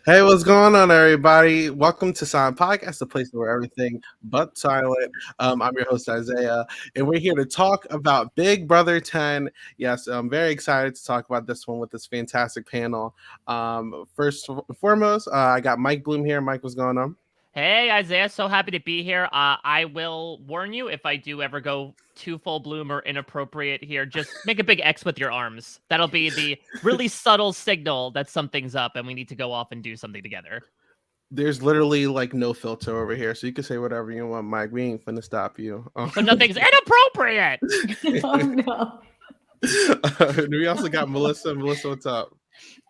Hey, what's going on, everybody? Welcome to Silent Podcast, the place where everything but silent. I'm your host, Isaiah, and we're here to talk about Big Brother 10. Yes, I'm very excited to talk about this one with this fantastic panel. First and foremost, I got Mike Bloom here. Mike, what's going on? Hey, Isaiah, so happy to be here. I will warn you if I do ever go too full bloom or inappropriate here, just make a big X with your arms. That'll be the really subtle signal that something's up and we need to go off and do something together. There's literally like no filter over here, so you can say whatever you want, Mike. We ain't finna stop you. So nothing's inappropriate. Oh no. We also got Melissa. Melissa, what's up?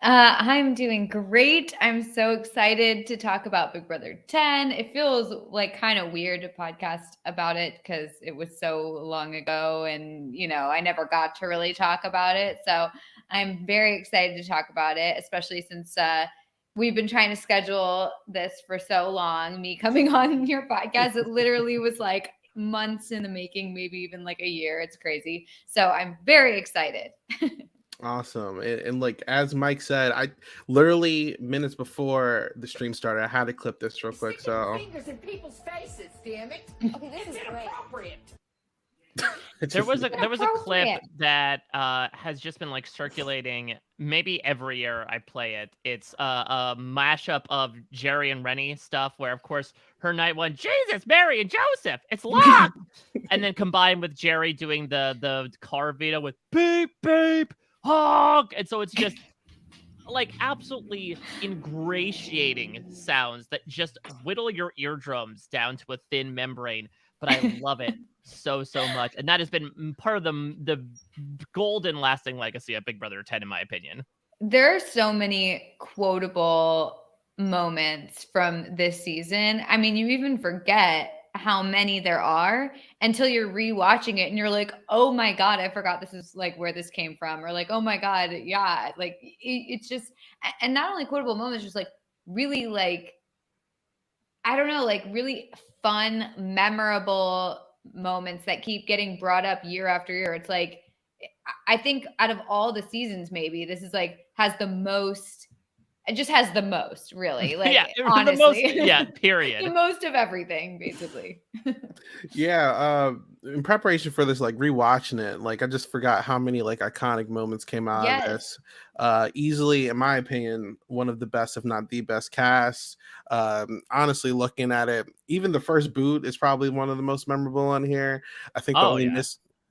I'm doing great. I'm so excited to talk about Big Brother 10. It feels like kind of weird to podcast about it because it was so long ago and, I never got to really talk about it. So I'm very excited to talk about it, especially since we've been trying to schedule this for so long. Me coming on your podcast, it literally was like months in the making, maybe even like a year. It's crazy. So I'm very excited. Awesome. And like as Mike said, I literally minutes before the stream started, I had to clip this real quick. So fingers in people's faces, damn it. Okay, this is inappropriate. There was a clip that has just been like circulating maybe every year I play it. It's a mashup of Jerry and Renny stuff where of course her night one, Jesus, Mary, and Joseph, it's locked. And then combined with Jerry doing the car veto with beep beep honk. And so it's just like absolutely ingratiating sounds that just whittle your eardrums down to a thin membrane. But I love it so much. And that has been part of the golden lasting legacy of Big Brother 10, in my opinion. There are so many quotable moments from this season. I mean, you even forget how many there are until you're rewatching it and you're like, oh my God, I forgot this is like where this came from. Or like, oh my God, yeah. Like it's just, and not only quotable moments, just like really like, I don't know, like really fun, memorable moments that keep getting brought up year after year. It's like, I think out of all the seasons, maybe this is like has the most. It just has the most, really. Like, yeah, honestly. The most, yeah, period. The most of everything, basically. Yeah, in preparation for this, like rewatching it, like I just forgot how many like iconic moments came out of this. Easily, in my opinion, one of the best, if not the best cast. Honestly, looking at it, even the first boot is probably one of the most memorable on here. I think the only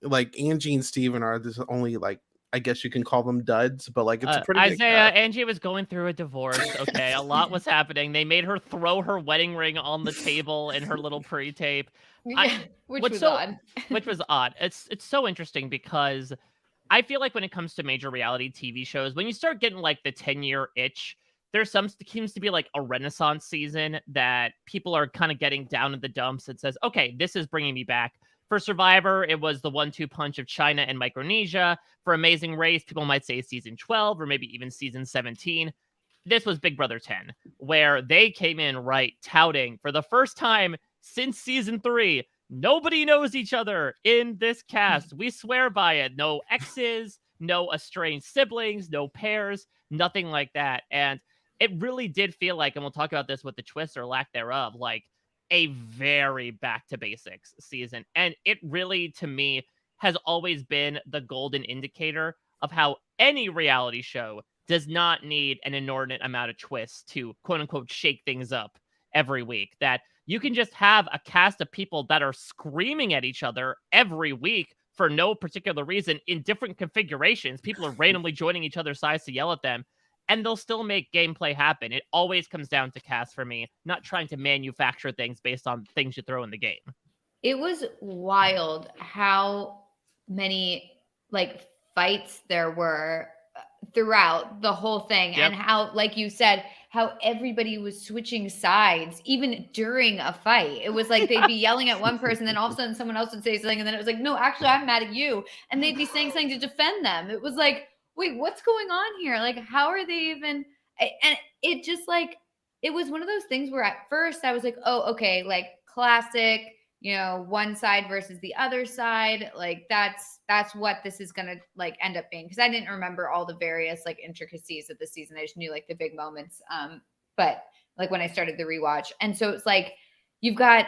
like Angie and Steven are the only like, I guess you can call them duds, but like it's a pretty Isaiah, Angie was going through a divorce. Okay, a lot was happening. They made her throw her wedding ring on the table in her little pre-tape, which was odd. Which was odd. It's so interesting because I feel like when it comes to major reality TV shows, when you start getting like the 10-year itch, there's seems to be like a renaissance season that people are kind of getting down in the dumps and says, okay, this is bringing me back. For Survivor, it was the 1-2 punch of China and Micronesia. For Amazing Race, people might say season 12 or maybe even season 17. This was Big Brother 10, where they came in right touting for the first time since season 3. Nobody knows each other in this cast. We swear by it. No exes, no estranged siblings, no pairs, nothing like that. And it really did feel like, and we'll talk about this with the twist or lack thereof, like a very back to basics season. And it really, to me, has always been the golden indicator of how any reality show does not need an inordinate amount of twists to quote unquote shake things up every week. That you can just have a cast of people that are screaming at each other every week for no particular reason in different configurations. People are randomly joining each other's sides to yell at them, and they'll still make gameplay happen. It always comes down to cast for me, not trying to manufacture things based on things you throw in the game. It was wild how many like fights there were throughout the whole thing. Yep. And how, like you said, how everybody was switching sides, even during a fight. It was like they'd be yelling at one person, then all of a sudden someone else would say something, and then it was like, no, actually, I'm mad at you. And they'd be saying something to defend them. It was like, wait, what's going on here? Like, how are they even? And it just like, it was one of those things where at first I was like, oh, okay, like classic, one side versus the other side. Like that's what this is gonna like end up being. Because I didn't remember all the various like intricacies of the season. I just knew like the big moments. But like when I started the rewatch, and so it's like you've got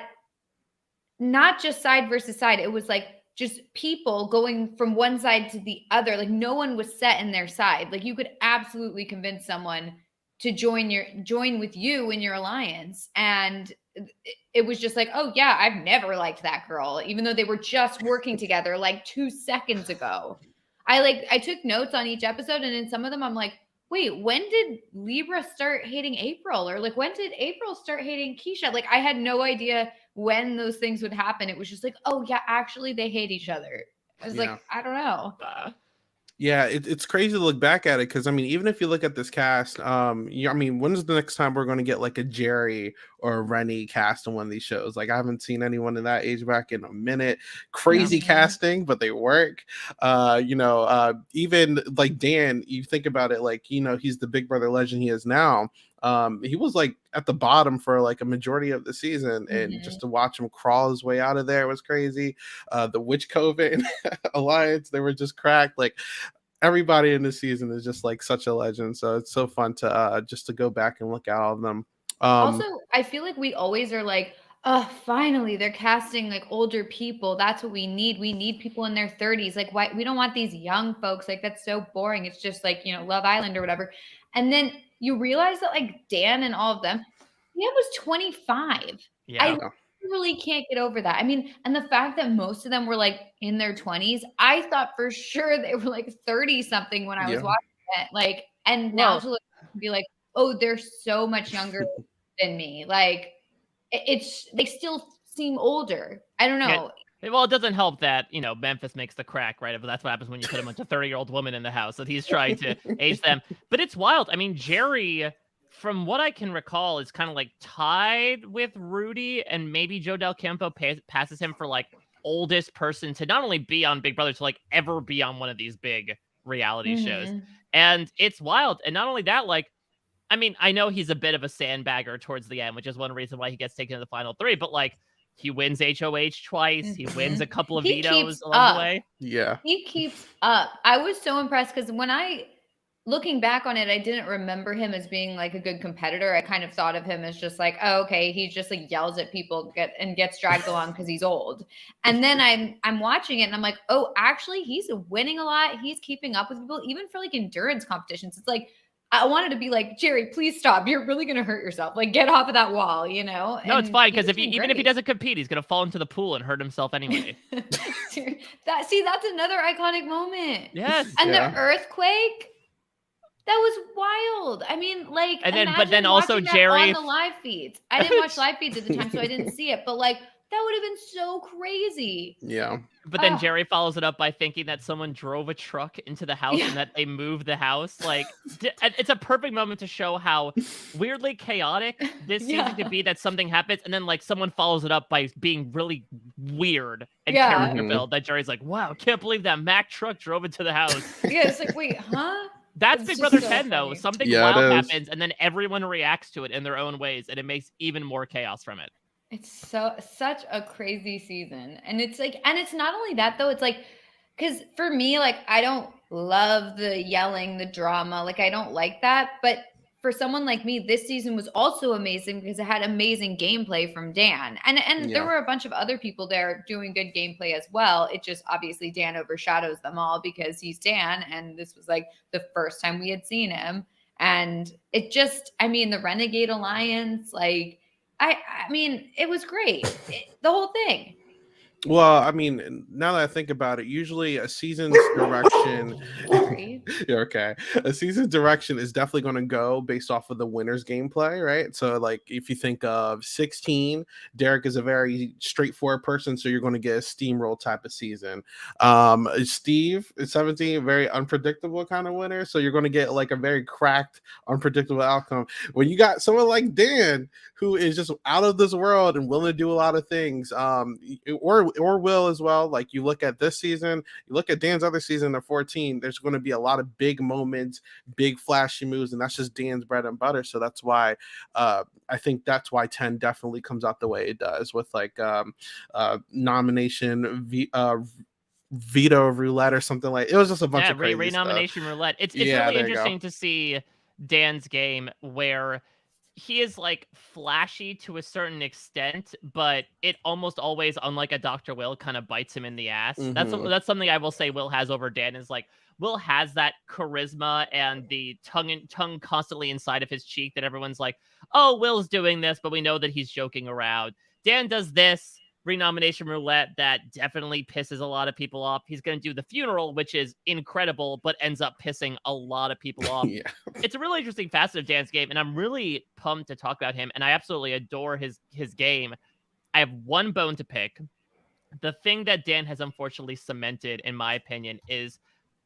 not just side versus side. It was like just people going from one side to the other. Like no one was set in their side. Like you could absolutely convince someone to join with you in your alliance. And it was just like, oh yeah, I've never liked that girl, even though they were just working together like 2 seconds ago. I took notes on each episode, and in some of them I'm like, wait, when did Libra start hating April? Or like, when did April start hating Kesha? Like I had no idea when those things would happen. It was just like, oh yeah, actually they hate each other. I was like, I don't know. Yeah, it's crazy to look back at it because I mean, even if you look at this cast, I mean, when's the next time we're going to get like a Jerry or a Renny cast on one of these shows? Like, I haven't seen anyone in that age bracket in a minute. Crazy casting, but they work. Even like Dan, you think about it, like he's the Big Brother legend he is now. He was like at the bottom for like a majority of the season, and just to watch him crawl his way out of there was crazy. The Witch Coven alliance, they were just cracked. Like everybody in this season is just like such a legend. So it's so fun to just to go back and look at all of them. Also, I feel like we always are like, oh, finally they're casting like older people. That's what we need. We need people in their 30s. Like, why we don't want these young folks? Like, that's so boring. It's just like, Love Island or whatever. And then you realize that like Dan and all of them, he was 25. Yeah. I really can't get over that. I mean, and the fact that most of them were like in their 20s, I thought for sure they were like 30 something when I was watching it. Like, and now to look and be like, oh, they're so much younger than me. Like, they still seem older. I don't know. Yeah. Well, it doesn't help that, Memphis makes the crack, right? But that's what happens when you put a bunch of 30-year-old women in the house, that he's trying to age them. But it's wild. I mean, Jerry, from what I can recall, is kind of like tied with Rudy, and maybe Joe Del Campo passes him for like oldest person to not only be on Big Brother, to like ever be on one of these big reality shows. And it's wild. And not only that, like, I mean, I know he's a bit of a sandbagger towards the end, which is one reason why he gets taken to the final 3, but like, he wins HOH twice. He wins a couple of vetoes along the way. Yeah. He keeps up. I was so impressed because looking back on it, I didn't remember him as being like a good competitor. I kind of thought of him as just like, oh, okay, he just like yells at people and gets dragged along because he's old. And then I'm watching it and I'm like, oh, actually, he's winning a lot. He's keeping up with people, even for like endurance competitions. It's like, I wanted to be like, Jerry, please stop. You're really going to hurt yourself. Like, get off of that wall, No, it's fine, because even if he doesn't compete, he's going to fall into the pool and hurt himself anyway. That's another iconic moment. Yes. And the earthquake, that was wild. I mean, like, but then also Jerry on the live feeds. I didn't watch live feeds at the time, so I didn't see it. But like, that would have been so crazy. Yeah. But then Jerry follows it up by thinking that someone drove a truck into the house and that they moved the house. Like, it's a perfect moment to show how weirdly chaotic this seems to be, that something happens and then like someone follows it up by being really weird and character built. That Jerry's like, wow, can't believe that Mack truck drove into the house. Yeah, it's like, wait, huh? That's Big Brother 10 though. Something wild happens and then everyone reacts to it in their own ways, and it makes even more chaos from it. It's such a crazy season. And it's like, and it's not only that though, it's like, because for me, like, I don't love the yelling, the drama. Like, I don't like that. But for someone like me, this season was also amazing because it had amazing gameplay from Dan. And there were a bunch of other people there doing good gameplay as well. It just obviously Dan overshadows them all because he's Dan. And this was like the first time we had seen him. And it just, I mean, the Renegade Alliance, like, I mean, it was great. The whole thing. Well, I mean, now that I think about it, usually a season's direction. You're okay. A season's direction is definitely going to go based off of the winner's gameplay, right? So, like, if you think of 16, Derek is a very straightforward person, so you're going to get a steamroll type of season. Steve is 17, a very unpredictable kind of winner, so you're going to get like a very cracked, unpredictable outcome. When you got someone like Dan, who is just out of this world and willing to do a lot of things, or or Will as well. Like you look at this season, you look at Dan's other season of 14, there's going to be a lot of big moments, big flashy moves, and that's just Dan's bread and butter. So that's why I think that's why 10 definitely comes out the way it does with like nomination veto roulette or something. Like it was just a bunch of crazy renomination stuff. roulette. It's really interesting to see Dan's game where he is like flashy to a certain extent, but it almost always, unlike a Dr. Will, kind of bites him in the ass. That's something I will say Will has over Dan, is like Will has that charisma and the tongue constantly inside of his cheek that everyone's like, oh, Will's doing this, but we know that he's joking around. Dan does this renomination roulette that definitely pisses a lot of people off. He's going to do the funeral, which is incredible, but ends up pissing a lot of people off. Yeah. It's a really interesting facet of Dan's game, and I'm really pumped to talk about him, and I absolutely adore his game. I have one bone to pick. The thing that Dan has unfortunately cemented, in my opinion, is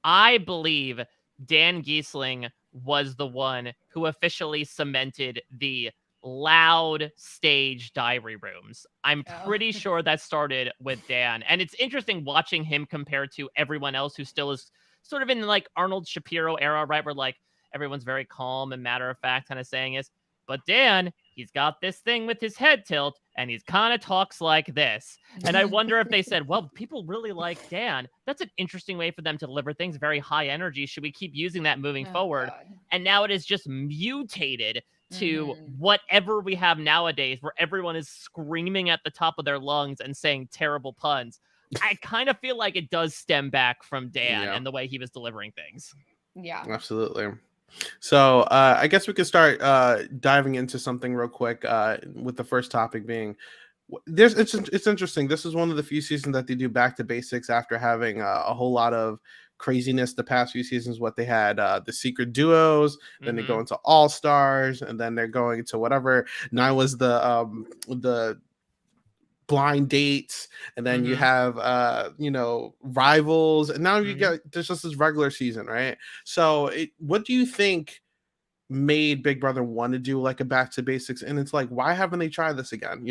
I believe Dan Giesling was the one who officially cemented the loud stage diary rooms. I'm pretty sure that started with Dan. And it's interesting watching him compared to everyone else who still is sort of in like Arnold Shapiro era, right? Where like everyone's very calm and matter of fact kind of saying is, but Dan, he's got this thing with his head tilt and he's kind of talks like this. And I wonder if they said, well, people really like Dan. That's an interesting way for them to deliver things, very high energy. Should we keep using that moving forward? God. And now it is just mutated to whatever we have nowadays, where everyone is screaming at the top of their lungs and saying terrible puns. I kind of feel like it does stem back from Dan and the way he was delivering things. Yeah, absolutely. So I guess we could start diving into something real quick with the first topic being it's interesting. This is one of the few seasons that they do back to basics after having a whole lot of craziness the past few seasons. What they had the secret duos, then they go into all stars, and then they're going to whatever now was the blind dates, and then you have rivals, and now you get there's just this regular season, right? So what do you think made Big Brother want to do like a back to basics? And it's like, why haven't they tried this again?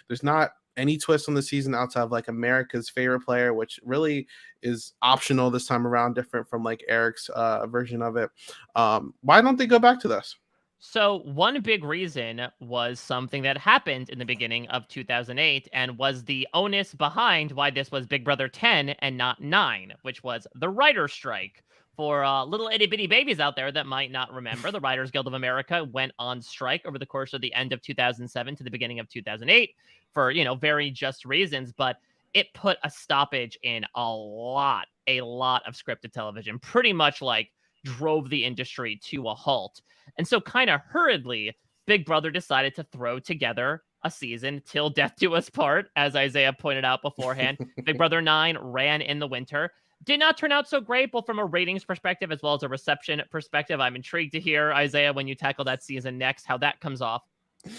There's not any twist on the season outside of like America's favorite player, which really is optional this time around, different from like Eric's version of it. Why don't they go back to this? So one big reason was something that happened in the beginning of 2008 and was the onus behind why this was Big Brother 10 and not 9, which was the writer's strike. For little itty bitty babies out there that might not remember, the Writers Guild of America went on strike over the course of the end of 2007 to the beginning of 2008 for, very just reasons. But it put a stoppage in a lot of scripted television, pretty much like drove the industry to a halt. And so kind of hurriedly, Big Brother decided to throw together a season till death do us part, as Isaiah pointed out beforehand. Big Brother 9 ran in the winter. Did not turn out so great, both from a ratings perspective as well as a reception perspective. I'm intrigued to hear, Isaiah, when you tackle that season next, how that comes off.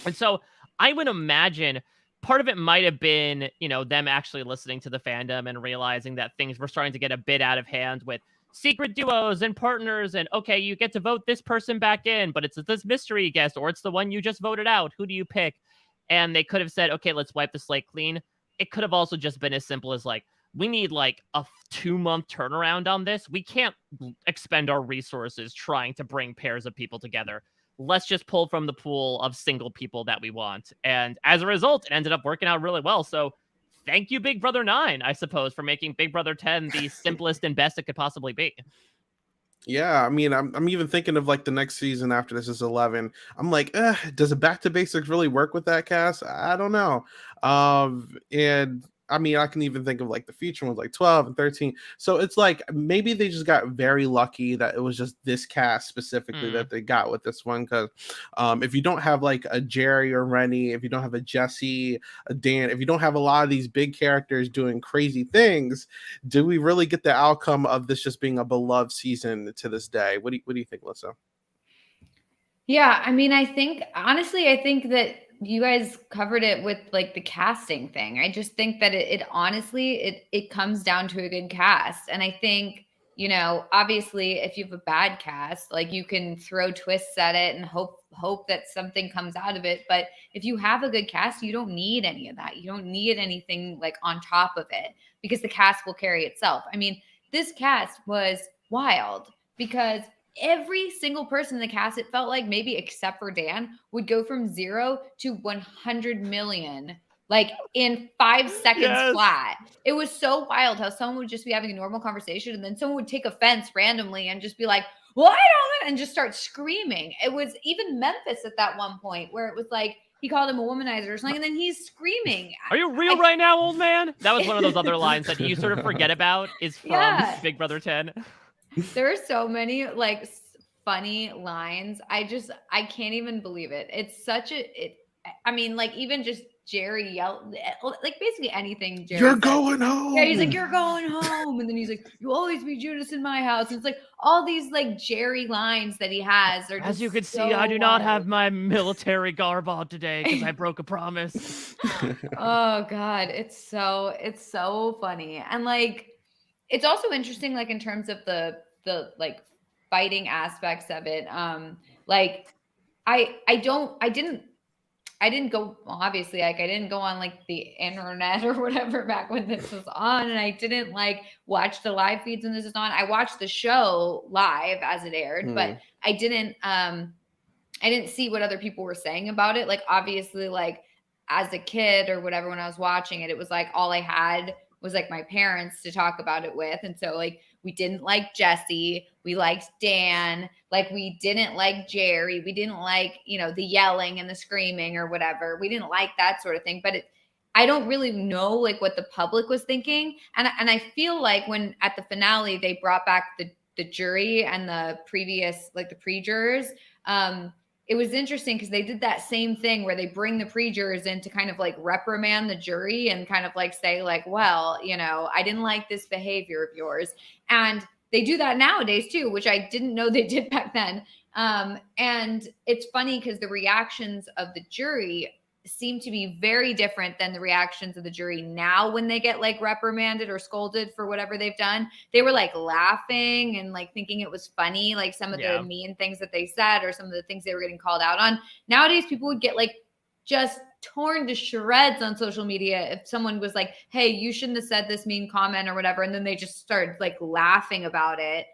And so I would imagine part of it might have been, them actually listening to the fandom and realizing that things were starting to get a bit out of hand with secret duos and partners. And okay, you get to vote this person back in, but it's this mystery guest, or it's the one you just voted out. Who do you pick? And they could have said, okay, let's wipe the slate clean. It could have also just been as simple as like, we need like a 2-month turnaround on this. We can't expend our resources trying to bring pairs of people together. Let's just pull from the pool of single people that we want. And as a result, it ended up working out really well. So thank you, Big Brother 9, I suppose, for making Big Brother 10 the simplest and best it could possibly be. Yeah, I mean, I'm even thinking of like the next season after this is 11. I'm like, does a back to basics really work with that cast? I don't know. And I mean, I can even think of like the future ones like 12 and 13. So it's like maybe they just got very lucky that it was just this cast specifically that they got with this one. Because if you don't have like a Jerry or Renny, if you don't have a Jesse, a Dan, if you don't have a lot of these big characters doing crazy things, do we really get the outcome of this just being a beloved season to this day? What do you think, Melissa? Yeah, I mean, I think that you guys covered it with like the casting thing. I just think that it honestly, it comes down to a good cast. And I think, you know, obviously if you have a bad cast, like you can throw twists at it and hope that something comes out of it. But if you have a good cast, you don't need any of that. You don't need anything like on top of it because the cast will carry itself. I mean, this cast was wild because every single person in the cast, it felt like, maybe except for Dan, would go from 0 to 100 million like in 5 seconds flat. It was so wild how someone would just be having a normal conversation and then someone would take offense randomly and just be like, well, I don't know, and just start screaming. It was even Memphis at that one point where it was like, he called him a womanizer or something, and then he's screaming. Are you real right now, old man? That was one of those other lines that you sort of forget about is from Big Brother 10. There are so many like funny lines. I can't even believe it. It's such I mean, like even just Jerry yelled, like basically anything Jerry You're said. going home. Yeah, he's like, you're going home. And then he's like, you always be Judas in my house. And it's like all these like Jerry lines that he has are just as you can see, I do not have my military garb on today because I broke a promise. Oh God, it's so funny. And like it's also interesting, like in terms of the like fighting aspects of it. Like I didn't go, obviously, like I didn't go on like the internet or whatever back when this was on. And I didn't like watch the live feeds when this is on. I watched the show live as it aired, but I didn't see what other people were saying about it. Like obviously, like as a kid or whatever, when I was watching it, it was like all I had was like my parents to talk about it with. And so like we didn't like Jesse, we liked Dan, like we didn't like Jerry, we didn't like, you know, the yelling and the screaming or whatever. We didn't like that sort of thing. But I don't really know like what the public was thinking. And I feel like when at the finale they brought back the jury and the previous, like the pre-jurors, it was interesting because they did that same thing where they bring the pre-jurors in to kind of like reprimand the jury and kind of like say like, well, you know, I didn't like this behavior of yours. And they do that nowadays too, which I didn't know they did back then. And it's funny because the reactions of the jury seem to be very different than the reactions of the jury now when they get like reprimanded or scolded for whatever they've done. They were like laughing and like thinking it was funny, like some of the mean things that they said or some of the things they were getting called out on. Nowadays, people would get like just torn to shreds on social media if someone was like, hey, you shouldn't have said this mean comment or whatever. And then they just started like laughing about it.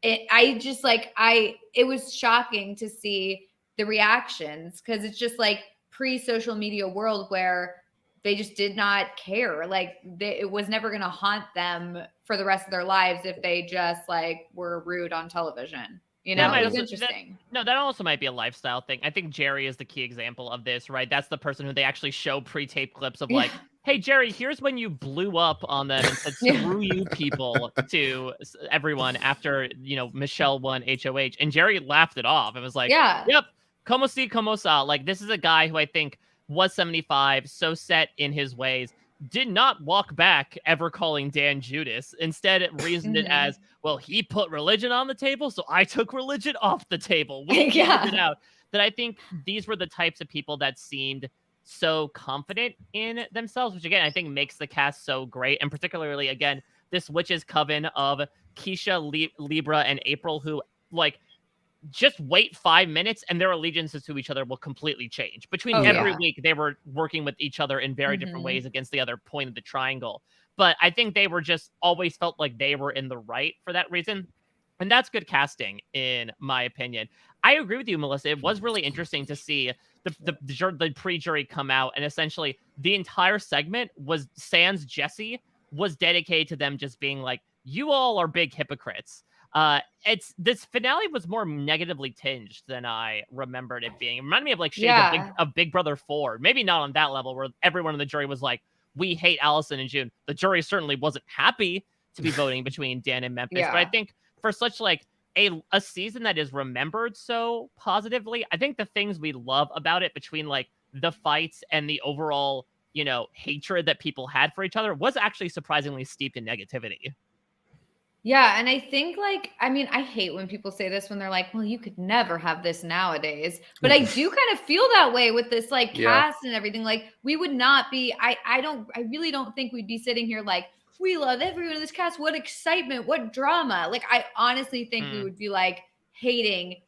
It was shocking to see the reactions because it's just like pre-social media world where they just did not care. Like it was never going to haunt them for the rest of their lives if they just like were rude on television. You know, it was interesting. That also might be a lifestyle thing. I think Jerry is the key example of this, right? That's the person who they actually show pre-tape clips of like, hey, Jerry, here's when you blew up on them and said, screw you people to everyone after, you know, Michelle won HOH. And Jerry laughed it off and was like, yep, como si, como sa. Like, this is a guy who I think was 75, so set in his ways, did not walk back ever calling Dan Judas. Instead, it reasoned it as, well, he put religion on the table, so I took religion off the table. We figured it out. That I think these were the types of people that seemed so confident in themselves, which again, I think makes the cast so great. And particularly, again, this witches coven of Kesha, Libra, and April, who like just wait 5 minutes and their allegiances to each other will completely change. Between every week, they were working with each other in very different ways against the other point of the triangle. But I think they were just always felt like they were in the right for that reason. And that's good casting, in my opinion. I agree with you, Melissa. It was really interesting to see the pre-jury come out, and essentially the entire segment was sans Jesse was dedicated to them just being like, you all are big hypocrites. This finale was more negatively tinged than I remembered it being. It reminded me of like shades of Big Brother 4. Maybe not on that level where everyone in the jury was like, we hate Allison and June. The jury certainly wasn't happy to be voting between Dan and Memphis. But I think for such like a season that is remembered so positively, I think the things we love about it, between like the fights and the overall, you know, hatred that people had for each other, was actually surprisingly steeped in negativity. Yeah. And I think like, I mean, I hate when people say this when they're like, well, you could never have this nowadays. But I do kind of feel that way with this like cast and everything. Like we would not be, I really don't think we'd be sitting here like we love everyone in this cast. What excitement, what drama. Like, I honestly think we would be like hating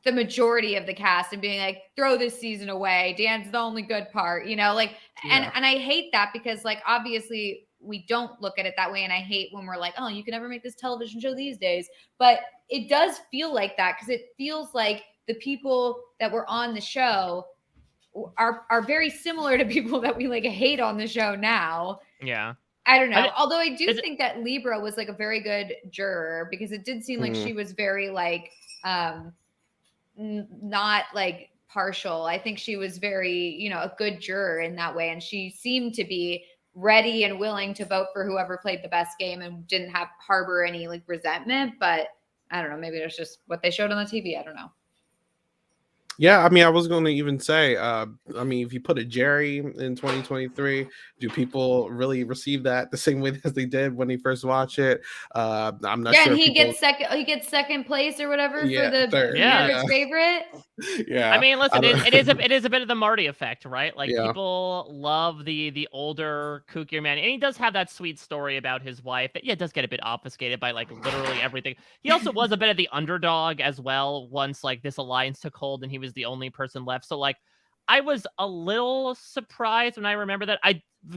the majority of the cast and being like, throw this season away. Dan's the only good part, you know, like, and I hate that because like, obviously we don't look at it that way. And I hate when we're like, oh, you can never make this television show these days. But it does feel like that because it feels like the people that were on the show are very similar to people that we like hate on the show now. Yeah. I don't know. Although I do think that Libra was like a very good juror because it did seem like she was very like, not like partial. I think she was very, you know, a good juror in that way. And she seemed to be ready and willing to vote for whoever played the best game and didn't harbor any like resentment. But I don't know, maybe it's just what they showed on the TV. I don't know. Yeah, I mean, I was going to even say, I mean, if you put a Jerry in 2023, do people really receive that the same way as they did when they first watched it? I'm not sure. Yeah, and he gets second place or whatever for the third, favorite. Yeah, I mean, listen, it is a bit of the Marty effect, right? Like people love the older, kookier man, and he does have that sweet story about his wife that does get a bit obfuscated by like literally everything. He also was a bit of the underdog as well once like this alliance took hold and he was the only person left. So like I was a little surprised when I remember that.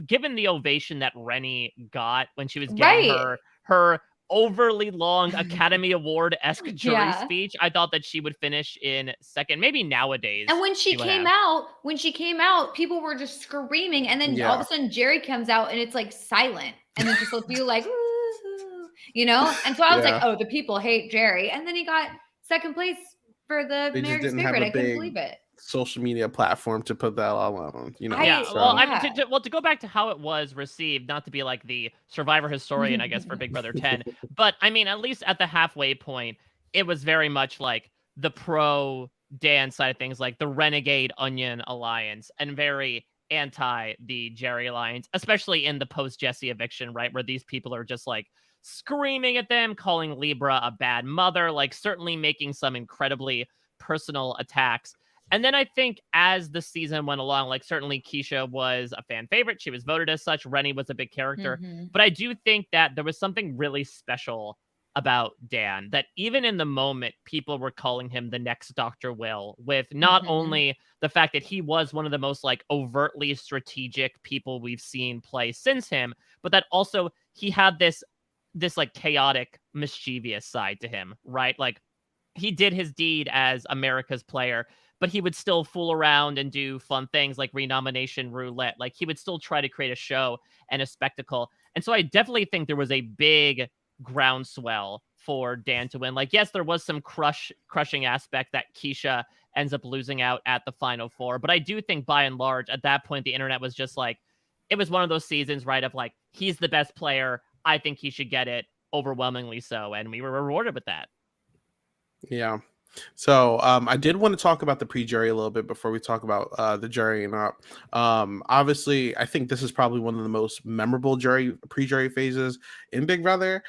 Given the ovation that Renny got when she was getting her overly long Academy Award-esque jury speech, I thought that she would finish in second, maybe nowadays. And when she came out, people were just screaming, and then all of a sudden Jerry comes out and it's like silent, and then just feel like you know. And so I was like, oh, the people hate Jerry, and then he got second place for the America's Favorite. I couldn't believe it. Social media platform to put that all on, you know. Well, I mean, to go back to how it was received, not to be like the Survivor historian, I guess, for Big Brother 10, but I mean, at least at the halfway point, it was very much like the pro Dan side of things, like the Renegade Onion Alliance, and very anti the Jerry Alliance, especially in the post Jesse eviction, right, where these people are just like screaming at them, calling Libra a bad mother, like certainly making some incredibly personal attacks. And then I think as the season went along, like certainly Kesha was a fan favorite. She was voted as such. Renny was a big character. But I do think that there was something really special about Dan, that even in the moment, people were calling him the next Dr. Will, with not only the fact that he was one of the most like overtly strategic people we've seen play since him, but that also he had this like chaotic, mischievous side to him, right? Like he did his deed as America's player, but he would still fool around and do fun things like renomination roulette. Like he would still try to create a show and a spectacle. And so I definitely think there was a big groundswell for Dan to win. Like, yes, there was some crushing aspect that Kesha ends up losing out at the Final Four. But I do think by and large, at that point, the internet was just like, it was one of those seasons, right, of like, he's the best player. I think he should get it, overwhelmingly so. And we were rewarded with that. Yeah. So I did want to talk about the pre-jury a little bit before we talk about the jurying up. Obviously, I think this is probably one of the most memorable pre-jury phases in Big Brother.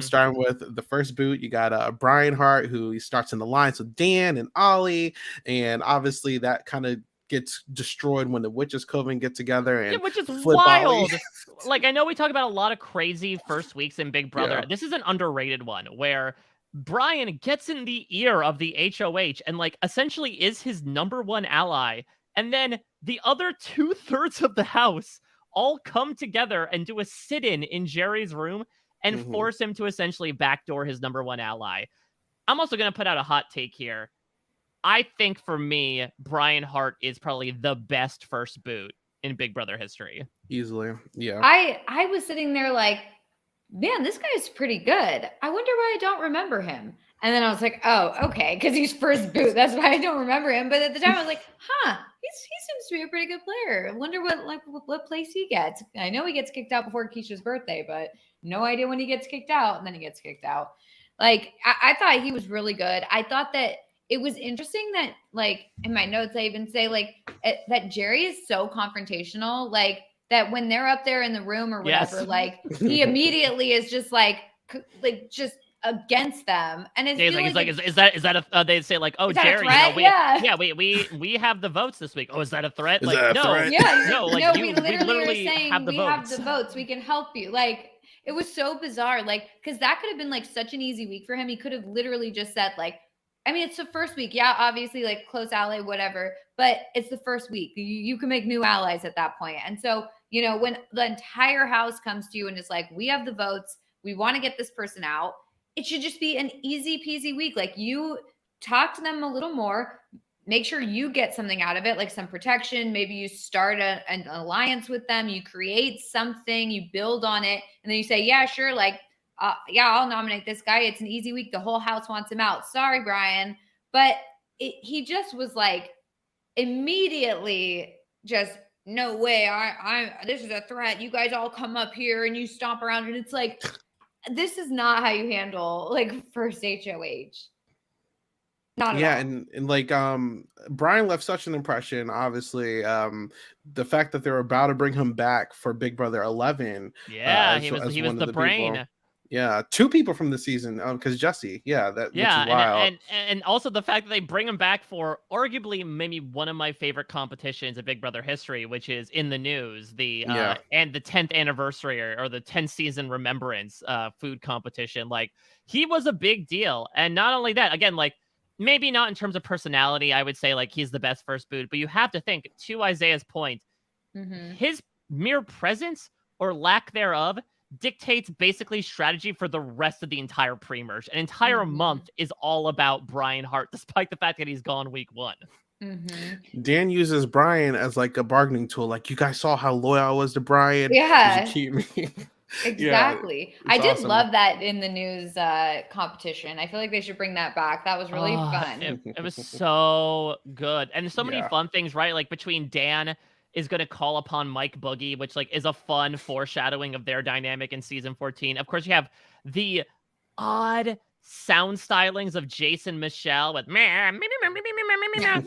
Starting with the first boot, you got Brian Hart, who he starts in the lines with Dan and Ollie, and obviously that kind of gets destroyed when the witches coven get together and which is flip wild. Ollie. Like, I know we talk about a lot of crazy first weeks in Big Brother. This is an underrated one where Brian gets in the ear of the HOH and like essentially is his number one ally. And then the other 2/3 of the house all come together and do a sit-in in Jerry's room and force him to essentially backdoor his number one ally. I'm also going to put out a hot take here. I think for me, Brian Hart is probably the best first boot in Big Brother history. Easily. Yeah. I was sitting there like, man, this guy's pretty good. I wonder why I don't remember him. And then I was like, oh, okay, because he's first boot. That's why I don't remember him. But at the time, I was like, he seems to be a pretty good player. I wonder what place he gets. I know he gets kicked out before Kesha's birthday, but no idea when he gets kicked out. And then he gets kicked out. Like, I thought he was really good. I thought that it was interesting that, like, in my notes, I even say, like, that Jerry is so confrontational. Like, that when they're up there in the room or whatever, like he immediately is just like just against them. And it's like, is that a they'd say like, oh, Jerry, we have the votes this week. Oh, is that a threat? Is like, that a no, threat? no, like we literally are saying we have the votes. We can help you. Like, It was so bizarre. Like, because that could have been like such an easy week for him. He could have literally just said, like, I mean, it's the first week. Yeah, obviously, like close ally, whatever, but it's the first week. You can make new allies at that point. And so, you know, when the entire house comes to you and is like, we have the votes, we want to get this person out, it should just be an easy peasy week. Like, you talk to them a little more, make sure you get something out of it, like some protection. Maybe you start an alliance with them, you create something, you build on it, and then you say, yeah, sure, like, yeah, I'll nominate this guy. It's an easy week. The whole house wants him out. Sorry, Brian. But he just was like immediately just, no way. This is a threat. You guys all come up here and you stomp around. And it's like, this is not how you handle like first HOH. Not at all. And like Brian left such an impression. Obviously, the fact that they're about to bring him back for Big Brother 11. Yeah, he was the brain. People. Yeah, 2 people from the season, because Jesse, which is wild. And also the fact that they bring him back for arguably maybe one of my favorite competitions in Big Brother history, which is In the News, and the 10th anniversary or the 10th season remembrance food competition. Like, he was a big deal. And not only that, again, like, maybe not in terms of personality, I would say like he's the best first boot, but you have to think, to Isaiah's point, his mere presence or lack thereof dictates basically strategy for the rest of the entire pre-merge. An entire month is all about Brian Hart, despite the fact that he's gone week 1. Dan uses Brian as like a bargaining tool. Like, you guys saw how loyal I was to Brian. Yeah. You keep me. Exactly. Yeah, I did awesome. love that In the News competition. I feel like they should bring that back. That was really fun. It was so good. And so many fun things, right? Like, between Dan is going to call upon Mike Boogie, which like is a fun foreshadowing of their dynamic in season 14. Of course, you have the odd sound stylings of Jason Michelle with Oh, that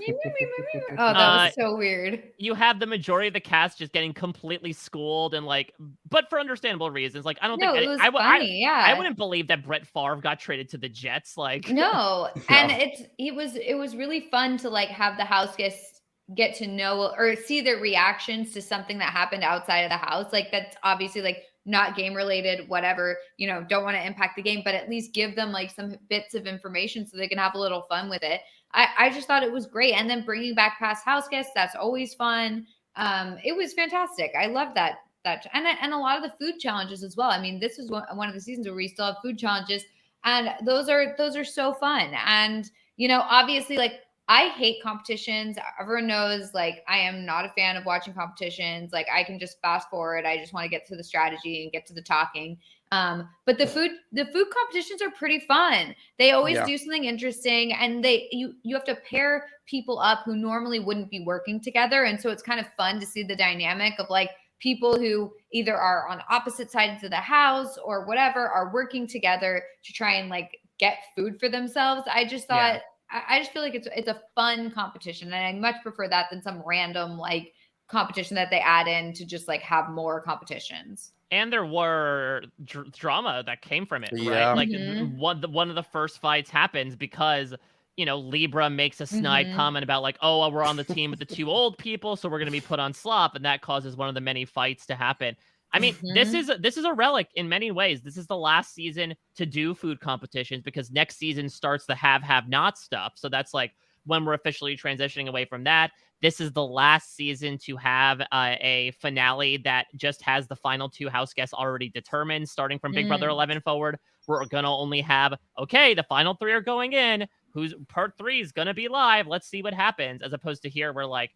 was so weird. You have the majority of the cast just getting completely schooled and like, but for understandable reasons. Like, I don't think it was funny. I wouldn't believe that Brett Favre got traded to the Jets. Like, no. And it was really fun to like have the house guests get to know or see their reactions to something that happened outside of the house. Like, that's obviously like not game related, whatever, you know, don't want to impact the game, but at least give them like some bits of information so they can have a little fun with it. I just thought it was great. And then bringing back past house guests, that's always fun. It was fantastic. I love that. And a lot of the food challenges as well. I mean, this is one of the seasons where we still have food challenges, and those are so fun. And, you know, obviously, like, I hate competitions. Everyone knows, like, I am not a fan of watching competitions. Like, I can just fast forward. I just want to get to the strategy and get to the talking. But the food competitions are pretty fun. They always do something interesting, and you have to pair people up who normally wouldn't be working together. And so it's kind of fun to see the dynamic of like people who either are on opposite sides of the house or whatever are working together to try and like get food for themselves. I just thought, I just feel like it's a fun competition, and I much prefer that than some random like competition that they add in to just like have more competitions. And there were drama that came from it, right? Like, one of the first fights happens because, you know, Libra makes a snide comment about like, oh, well, we're on the team with the 2 old people, so we're going to be put on slop, and that causes one of the many fights to happen. I mean, this is a relic in many ways. This is the last season to do food competitions, because next season starts the have-not stuff. So that's like when we're officially transitioning away from that. This is the last season to have a finale that just has the final 2 house guests already determined. Starting from Big Brother 11 forward, we're going to only have, okay, the final 3 are going in. Who's part 3 is going to be live. Let's see what happens. As opposed to here, we're like,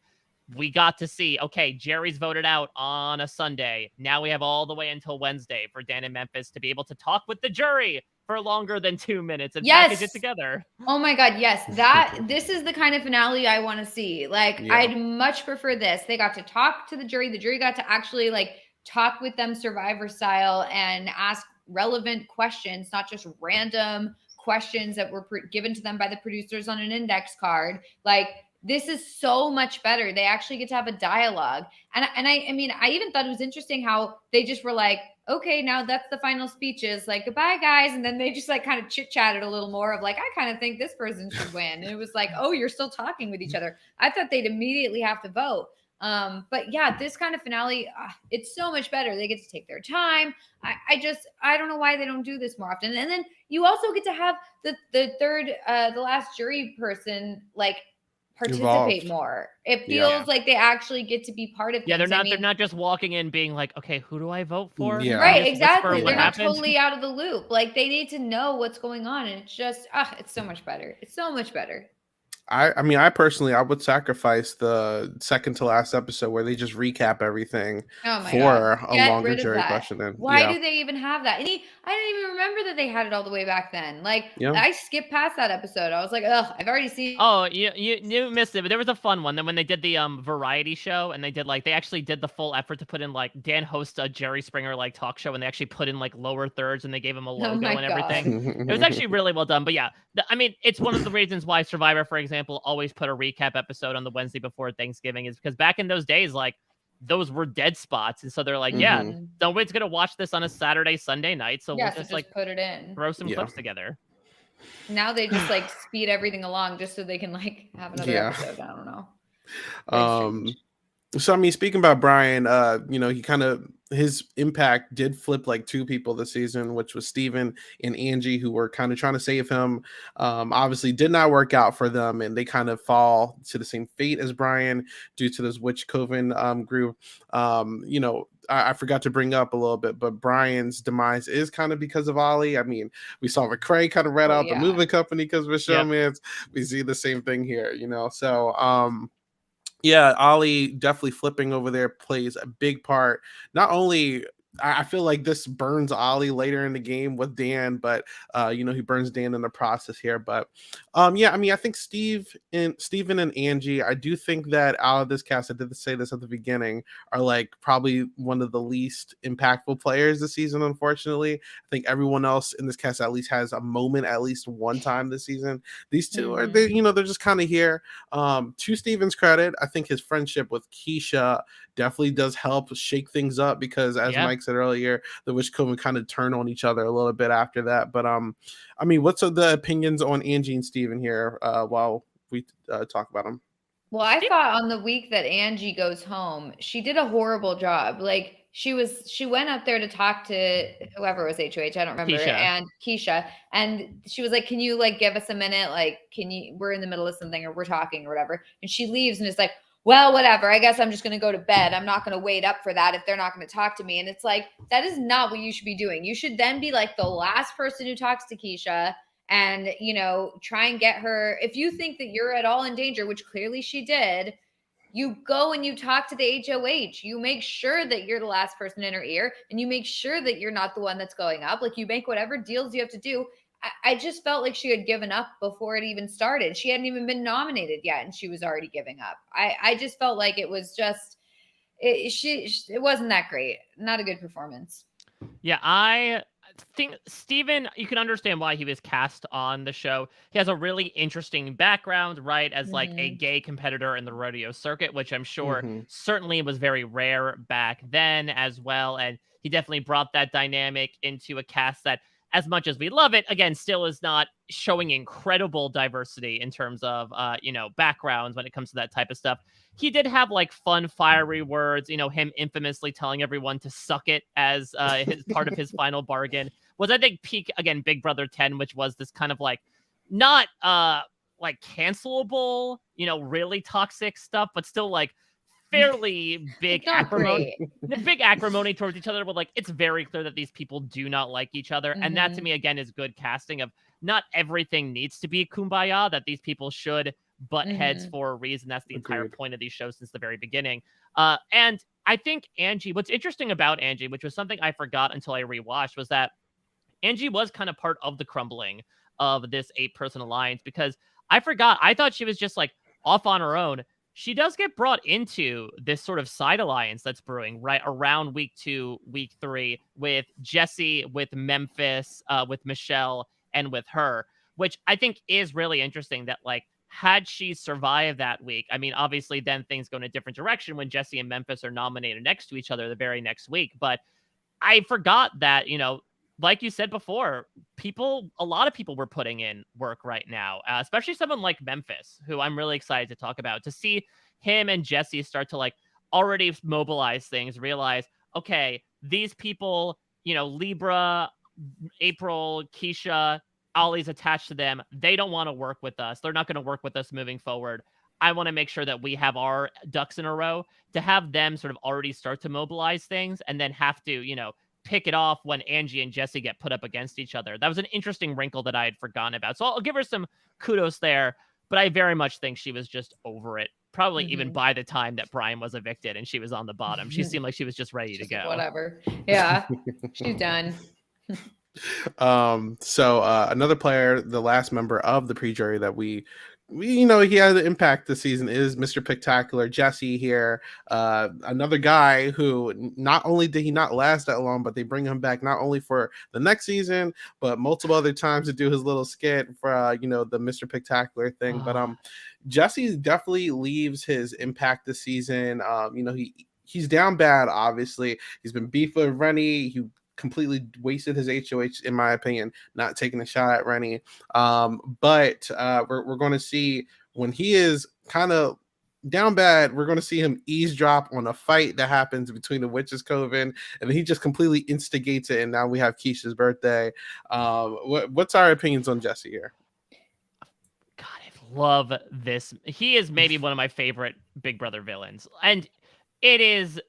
we got to see, okay, Jerry's voted out on a Sunday. Now we have all the way until Wednesday for Dan and Memphis to be able to talk with the jury for longer than 2 minutes and package it together. Oh my God, yes. This is the kind of finale I want to see. Like, I'd much prefer this. They got to talk to the jury. The jury got to actually like talk with them Survivor style and ask relevant questions, not just random questions that were given to them by the producers on an index card. Like, this is so much better. They actually get to have a dialogue. And I mean, I even thought it was interesting how they just were like, okay, now that's the final speeches, like, goodbye guys. And then they just like kind of chit chatted a little more of like, I kind of think this person should win. And it was like, oh, you're still talking with each other. I thought they'd immediately have to vote. But yeah, this kind of finale, it's so much better. They get to take their time. I don't know why they don't do this more often. And then you also get to have the last jury person like participate more. It feels like they actually get to be part of things. Yeah, they're not just walking in being like, okay, who do I vote for? Yeah. Right, exactly. They're not happened. totally out of the loop. Like they need to know what's going on, and it's just it's so much better. It's so much better. I mean, I personally, I would sacrifice the second to last episode where they just recap everything for a longer jury questioning. Why do they even have that? I didn't even remember that they had it all the way back then. Like, I skipped past that episode. I was like, ugh, I've already seen. Oh, you missed it, but there was a fun one. Then when they did the variety show, and they actually did the full effort to put in like Dan hosts a Jerry Springer like talk show, and they actually put in like lower thirds, and they gave him a logo and everything. It was actually really well done. But yeah, I mean, it's one of the reasons why Survivor, for example, always put a recap episode on the Wednesday before Thanksgiving, is because back in those days, like those were dead spots, and so they're like, nobody's gonna watch this on a Saturday, Sunday night, so we'll just like put it in, throw some clips together. Now they just like speed everything along just so they can like have another episode. I don't know. So I mean, speaking about Brian, he his impact did flip like two people this season, which was Steven and Angie, who were kind of trying to save him. Obviously did not work out for them, and they kind of fall to the same fate as Brian due to this witch coven group. I forgot to bring up a little bit, but Brian's demise is kind of because of Ollie. I mean, we saw McCray kind of read out the moving company because of his showmans. We see the same thing here, so yeah, Ollie definitely flipping over there plays a big part. Not only I feel like this burns Ollie later in the game with Dan, but he burns Dan in the process here. But I mean, I think Steven and Angie, I do think that out of this cast, I did say this at the beginning, are like probably one of the least impactful players this season, unfortunately. I think everyone else in this cast at least has a moment at least one time this season. These two are they're just kind of here. To Steven's credit, I think his friendship with Kesha definitely does help shake things up, because as Mike said earlier, the Witch Coven kind of turn on each other a little bit after that. But I mean, what's the opinions on Angie and Steven here while we talk about them? Well, I thought on the week that Angie goes home, she did a horrible job. Like she went up there to talk to whoever was HOH, I don't remember, and Kesha, and she was like, "Can you like give us a minute? Like, we're in the middle of something, or we're talking or whatever." And she leaves, and it's like, well, whatever, I guess I'm just going to go to bed. I'm not going to wait up for that if they're not going to talk to me. And it's like, that is not what you should be doing. You should then be like the last person who talks to Kesha and, try and get her. If you think that you're at all in danger, which clearly she did, you go and you talk to the HOH. You make sure that you're the last person in her ear, and you make sure that you're not the one that's going up. Like, you make whatever deals you have to do. I just felt like she had given up before it even started. She hadn't even been nominated yet, and she was already giving up. I just felt like it was just it wasn't that great. Not a good performance. Yeah, I think Steven, you can understand why he was cast on the show. He has a really interesting background, right, as like a gay competitor in the rodeo circuit, which I'm sure certainly was very rare back then as well. And he definitely brought that dynamic into a cast that, as much as we love it, again, still is not showing incredible diversity in terms of, backgrounds when it comes to that type of stuff. He did have like fun, fiery words, him infamously telling everyone to suck it as his part of his final bargain was, I think, peak, again, Big Brother 10, which was this kind of like, not like cancelable, really toxic stuff, but still like fairly big acrimony towards each other, but like it's very clear that these people do not like each other. And that to me again is good casting of not everything needs to be kumbaya, that these people should butt heads for a reason. That's the entire point of these shows since the very beginning. And I think Angie, what's interesting about Angie, which was something I forgot until I rewatched, was that Angie was kind of part of the crumbling of this 8-person alliance, because I thought she was just like off on her own. She does get brought into this sort of side alliance that's brewing right around week 2, week 3 with Jesse, with Memphis, with Michelle, and with her, which I think is really interesting that like, had she survived that week, I mean, obviously then things go in a different direction when Jesse and Memphis are nominated next to each other the very next week. But I forgot that, like you said before, a lot of people were putting in work right now, especially someone like Memphis, who I'm really excited to talk about, to see him and Jesse start to like already mobilized things, realize, okay, these people, Libra, April, Kesha, Ollie's attached to them. They don't want to work with us. They're not going to work with us moving forward. I want to make sure that we have our ducks in a row. To have them sort of already start to mobilize things and then have to, pick it off when Angie and Jesse get put up against each other. That was an interesting wrinkle that I had forgotten about. So I'll give her some kudos there, but I very much think she was just over it. Probably even by the time that Brian was evicted and she was on the bottom. She seemed like she was just ready to go. Whatever. Yeah, she's done. So another player, the last member of the pre-jury that we he had an impact this season is Mr. Spectacular Jesse here. Another guy who not only did he not last that long, but they bring him back not only for the next season, but multiple other times to do his little skit for the Mr. Spectacular thing. But Jesse definitely leaves his impact this season. He's down bad, obviously. He's been beef with Renny. He completely wasted his HOH, in my opinion, not taking a shot at Renny. But we're going to see when he is kind of down bad, we're going to see him eavesdrop on a fight that happens between the Witches Coven, and he just completely instigates it. And now we have Kesha's birthday. What's our opinions on Jesse here? God, I love this. He is maybe one of my favorite Big Brother villains, and it is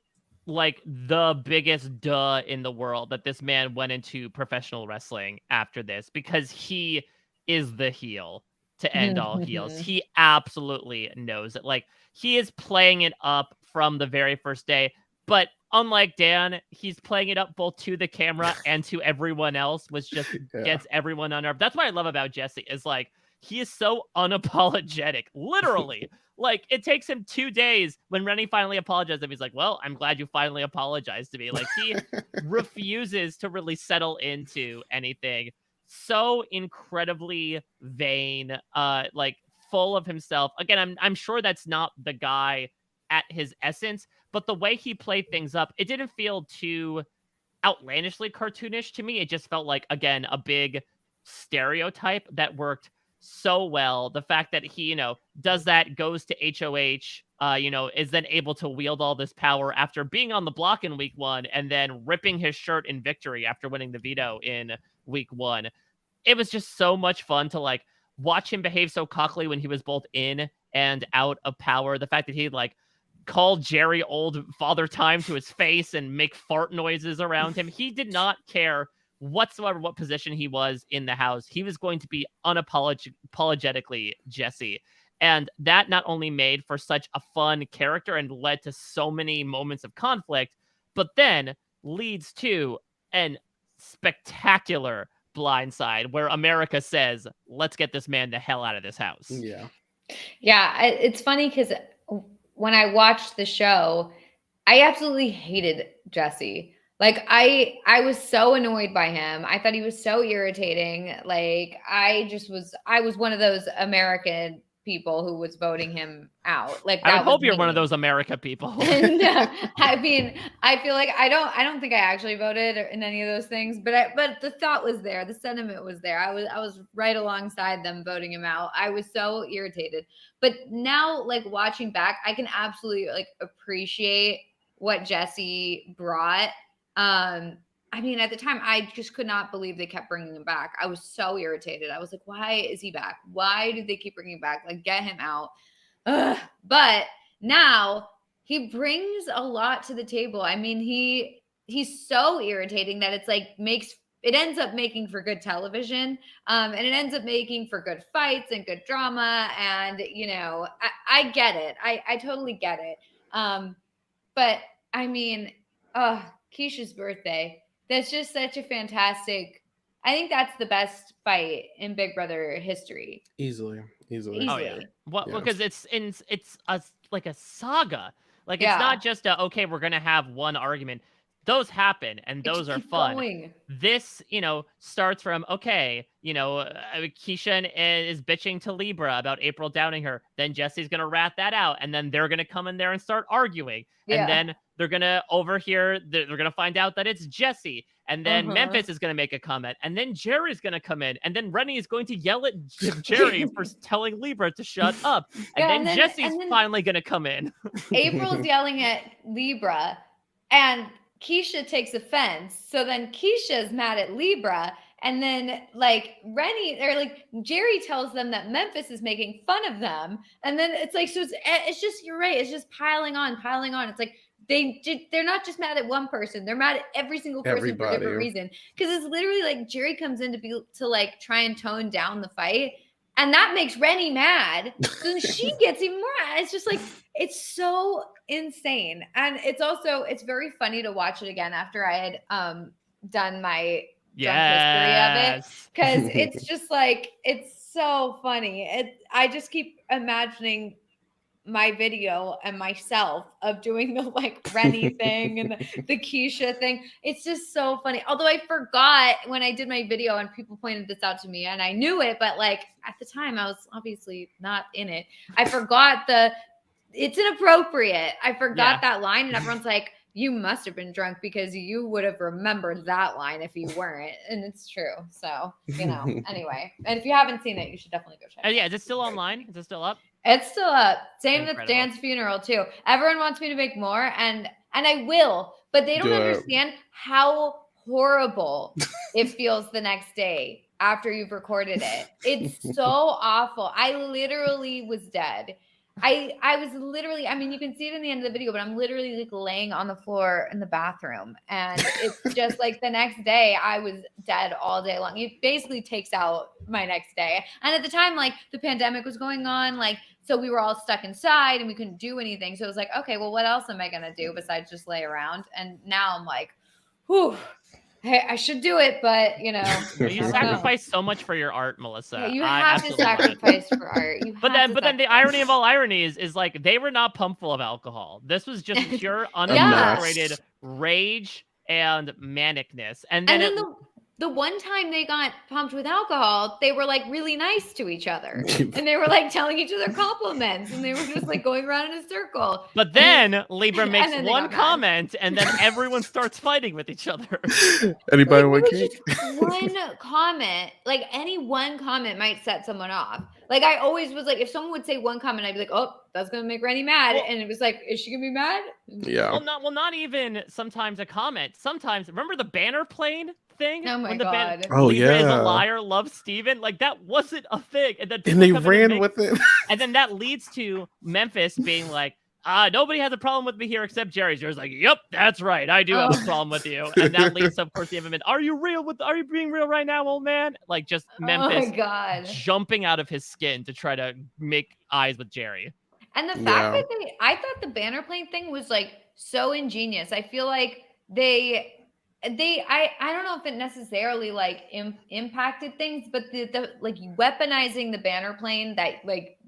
like the biggest duh in the world that this man went into professional wrestling after this, because he is the heel to end all heels. He absolutely knows it. Like, he is playing it up from the very first day, but unlike Dan, he's playing it up both to the camera and to everyone else, which just gets everyone on nerve. That's what I love about Jesse, is like, he is so unapologetic, literally. Like, it takes him 2 days when Renny finally apologized to him. He's like, well, I'm glad you finally apologized to me. Like, he refuses to really settle into anything. So incredibly vain, like full of himself. Again, I'm sure that's not the guy at his essence, but the way he played things up, it didn't feel too outlandishly cartoonish to me. It just felt like, again, a big stereotype that worked so well. The fact that he, does that, goes to HOH, is then able to wield all this power after being on the block in week 1 and then ripping his shirt in victory after winning the veto in week 1. It was just so much fun to like watch him behave so cockily when he was both in and out of power. The fact that he'd like call Jerry old father time to his face and make fart noises around him. He did not care whatsoever what position he was in the house. He was going to be unapologetically Jesse. And that not only made for such a fun character and led to so many moments of conflict, but then leads to an spectacular blindside where America says, let's get this man the hell out of this house. Yeah. It's funny because when I watched the show, I absolutely hated Jesse. Like, I was so annoyed by him. I thought he was so irritating. Like, I was one of those American people who was voting him out. Like, I hope you're one of those America people. No, I mean, I feel like I don't think I actually voted in any of those things, but the thought was there. The sentiment was there. I was right alongside them voting him out. I was so irritated. But now, like, watching back, I can absolutely like appreciate what Jesse brought. I mean, at the time, I just could not believe they kept bringing him back. I was so irritated. I was like, why is he back? Why did they keep bringing him back? Like, get him out. Ugh. But now he brings a lot to the table. I mean, he's so irritating that it's like it ends up making for good television. And it ends up making for good fights and good drama. And, I get it. I totally get it. But I mean, Kesha's birthday. That's just such a fantastic. I think that's the best fight in Big Brother history. Easily. Oh yeah. Well, because it's like a saga. Like, it's not just okay, we're gonna have one argument. Those happen and those are fun. Going. This, starts from, okay, Kesha is bitching to Libra about April downing her. Then Jesse's going to rat that out. And then they're going to come in there and start arguing. Yeah. And then they're going to overhear, they're going to find out that it's Jesse. and then Memphis is going to make a comment, and then Jerry's going to come in, and then Renny is going to yell at Jerry for telling Libra to shut up, and then Jesse's finally going to come in. April's yelling at Libra, and Kesha takes offense. So then Kesha's mad at Libra. And then like Renny or like Jerry tells them that Memphis is making fun of them. And then it's like, so it's just, you're right. It's just piling on. It's like, they're not just mad at one person. They're mad at every single person for a different reason. Cause it's literally like Jerry comes in to like try and tone down the fight. And that makes Renny mad. So then she gets even more mad. It's just like, it's so insane. And it's very funny to watch it again after I had done my drunk history of it. Cause it's just like, it's so funny. I just keep imagining my video and myself of doing the like Renny thing and the Kesha thing. It's just so funny. Although I forgot when I did my video and people pointed this out to me and I knew it, but like at the time I was obviously not in it. I forgot it's inappropriate. I forgot that line and everyone's like, you must have been drunk because you would have remembered that line if you weren't. And it's true. So, anyway. And if you haven't seen it, you should definitely go check it. Yeah, is it still online? Is it still up? It's still up. Same with Dan's funeral too. Everyone wants me to make more and I will, but they don't understand how horrible it feels the next day after you've recorded it. It's so awful. I literally was dead. I was literally, I mean, you can see it in the end of the video, but I'm literally like laying on the floor in the bathroom. And it's just like the next day I was dead all day long. It basically takes out my next day. And at the time, like the pandemic was going on, like, so we were all stuck inside and we couldn't do anything. So it was like, okay, well, what else am I going to do besides just lay around? And now I'm like, whew. Hey, I should do it, but you sacrifice so much for your art, Melissa. Yeah, you have to sacrifice for art. But then the irony of all ironies is like they were not pumped full of alcohol. This was just pure unadulterated rage and manicness. And then the one time they got pumped with alcohol, they were like really nice to each other. And they were like telling each other compliments and they were just like going around in a circle. But then Libra makes one comment and then everyone starts fighting with each other. Anybody want cake? One comment, like any one comment might set someone off. Like I always was like, if someone would say one comment, I'd be like, oh, that's going to make Renny mad. And it was like, is she going to be mad? Yeah. Well, not even sometimes a comment. Sometimes, remember the banner plane thing? Oh my God. Libra is a liar, loves Steven. Like that wasn't a thing. And they ran with it. And then that leads to Memphis being like, nobody has a problem with me here except Jerry. Jerry's like, yep, that's right. I do have a problem with you. And that leads to, of course, the event. Are you being real right now, old man? Like just Memphis jumping out of his skin to try to make eyes with Jerry. And the fact that I thought the banner plane thing was like so ingenious. I feel like I don't know if it necessarily like impacted things, but the like weaponizing the banner plane that like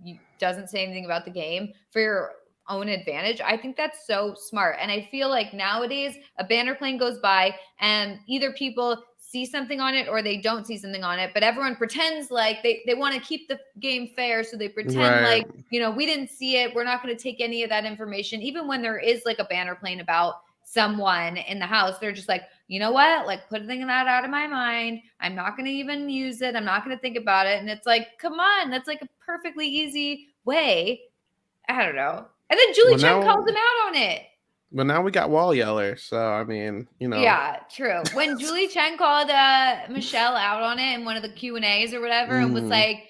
doesn't say anything about the game for your own advantage. I think that's so smart. And I feel like nowadays a banner plane goes by and either people see something on it or they don't see something on it, but everyone pretends like they want to keep the game fair. So they pretend like, we didn't see it. We're not going to take any of that information. Even when there is like a banner plane about someone in the house, they're just like, you know what? Like putting that out of my mind. I'm not going to even use it. I'm not going to think about it. And it's like, come on, that's like a perfectly easy way. I don't know. And then Julie Chen calls him out on it. But now we got Wall Yeller. So, I mean, Yeah, true. When Julie Chen called Michelle out on it in one of the Q&As or whatever and was like,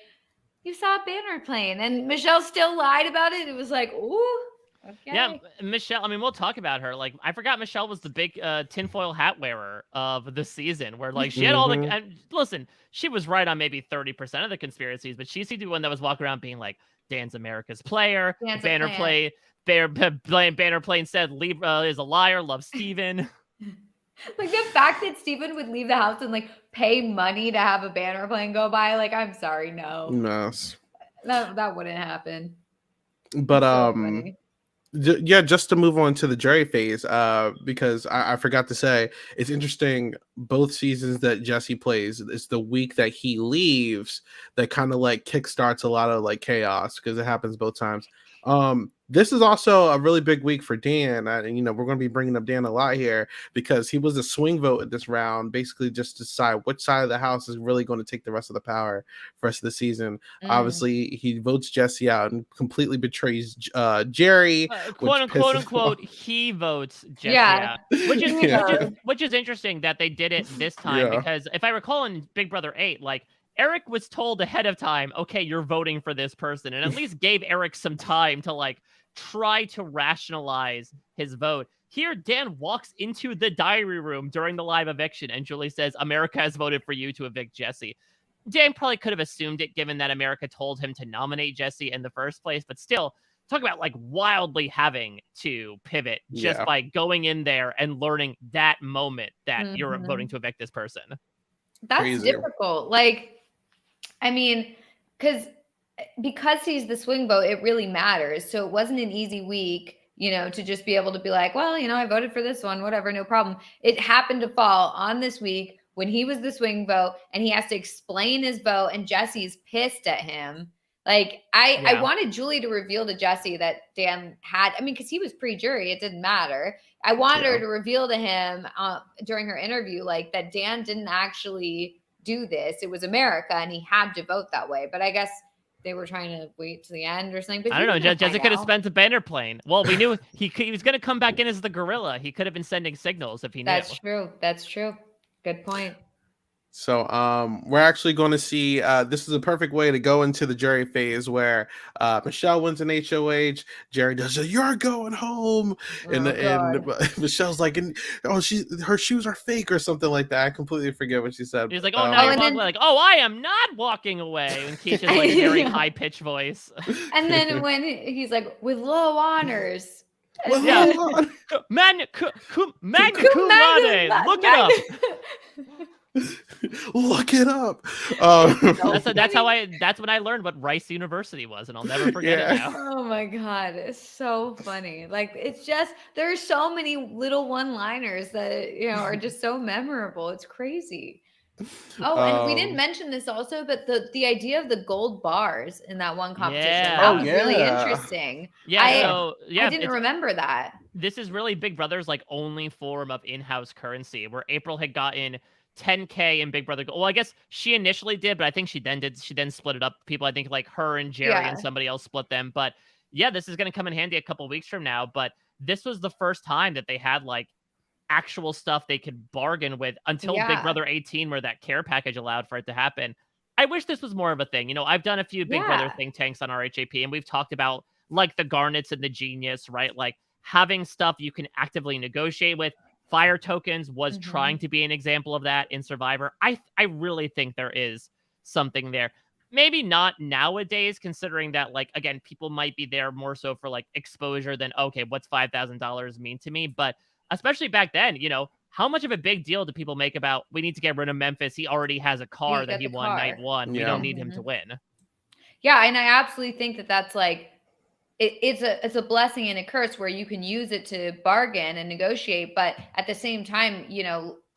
you saw a banner plane. And Michelle still lied about it. It was like, ooh. Okay. Yeah, Michelle, I mean, we'll talk about her. Like, I forgot Michelle was the big tinfoil hat wearer of the season where, like, she had all the... listen, she was right on maybe 30% of the conspiracies, but she seemed to be one that was walking around being like, Dan's America's player. Banner plane said Libra is a liar, loves Steven. Like, the fact that Steven would leave the house and, like, pay money to have a banner plane go by, like, I'm sorry, no. Yes. That wouldn't happen. But, yeah, just to move on to the Jerry phase, because I forgot to say, it's interesting, both seasons that Jesse plays, it's the week that he leaves that kind of like kickstarts a lot of like chaos because it happens both times. This is also a really big week for Dan. And, we're going to be bringing up Dan a lot here because he was a swing vote in this round, basically just to decide which side of the house is really going to take the rest of the power for the rest of the season. Obviously, he votes Jesse out and completely betrays Jerry. Quote unquote, he votes Jesse out. Which is interesting that they did it this time because if I recall in Big Brother 8, like, Eric was told ahead of time, okay, you're voting for this person, and at least gave Eric some time to like try to rationalize his vote. Here, Dan walks into the diary room during the live eviction, and Julie says, America has voted for you to evict Jesse. Dan probably could have assumed it, given that America told him to nominate Jesse in the first place, but still, talk about like wildly having to pivot just by going in there and learning that moment that you're voting to evict this person. That's crazy. Difficult. Like, I mean, because he's the swing vote, it really matters. So it wasn't an easy week, to just be able to be like, well, I voted for this one, whatever, no problem. It happened to fall on this week when he was the swing vote and he has to explain his vote and Jesse's pissed at him. Like, I wanted Julie to reveal to Jesse that Dan had, because he was pre-jury, it didn't matter. I wanted her to reveal to him during her interview, like, that Dan didn't actually do this. It was America and he had to vote that way. But I guess they were trying to wait to the end or something. But I don't know. Jessica could have spent a banner plane. Well, we knew he was going to come back in as the gorilla. He could have been sending signals if he knew. That's true. Good point. So we're actually going to see, this is a perfect way to go into the Jerry phase where Michelle wins an HOH. Jerry does you're going home. And Michelle's like, her shoes are fake or something like that. I completely forget what she said. He's like, oh, now you're walking away. Like, oh, I am not walking away. And Kesha's like very high pitched voice. And then when he's like, with low honors. Magna cum laude. Look it up. Look it up. That's when I learned what Rice University was, and I'll never forget it now. Oh my God, it's so funny. Like, it's just, there are so many little one-liners that are just so memorable. It's crazy. Oh, and we didn't mention this also, but the idea of the gold bars in that one competition, that was really interesting. I didn't remember that. This is really Big Brother's like only form of in-house currency, where April had gotten 10K in Big Brother. Well, I guess she initially did, but I think she then split it up. People, I think like her and Jerry and somebody else split them. But yeah, this is going to come in handy a couple weeks from now. But this was the first time that they had like actual stuff they could bargain with until Big Brother 18, where that care package allowed for it to happen. I wish this was more of a thing. I've done a few Big Brother think tanks on our HAP, and we've talked about like the Garnets and the Genius, right? Like having stuff you can actively negotiate with. Fire tokens was trying to be an example of that in Survivor. I really think there is something there. Maybe not nowadays, considering that, like, again, people might be there more so for like exposure than, okay, what's $5,000 mean to me? But especially back then, how much of a big deal do people make about, we need to get rid of Memphis? He already has a car that he won night one. We don't need him to win. Yeah. And I absolutely think that that's like, it's a blessing and a curse where you can use it to bargain and negotiate. But at the same time,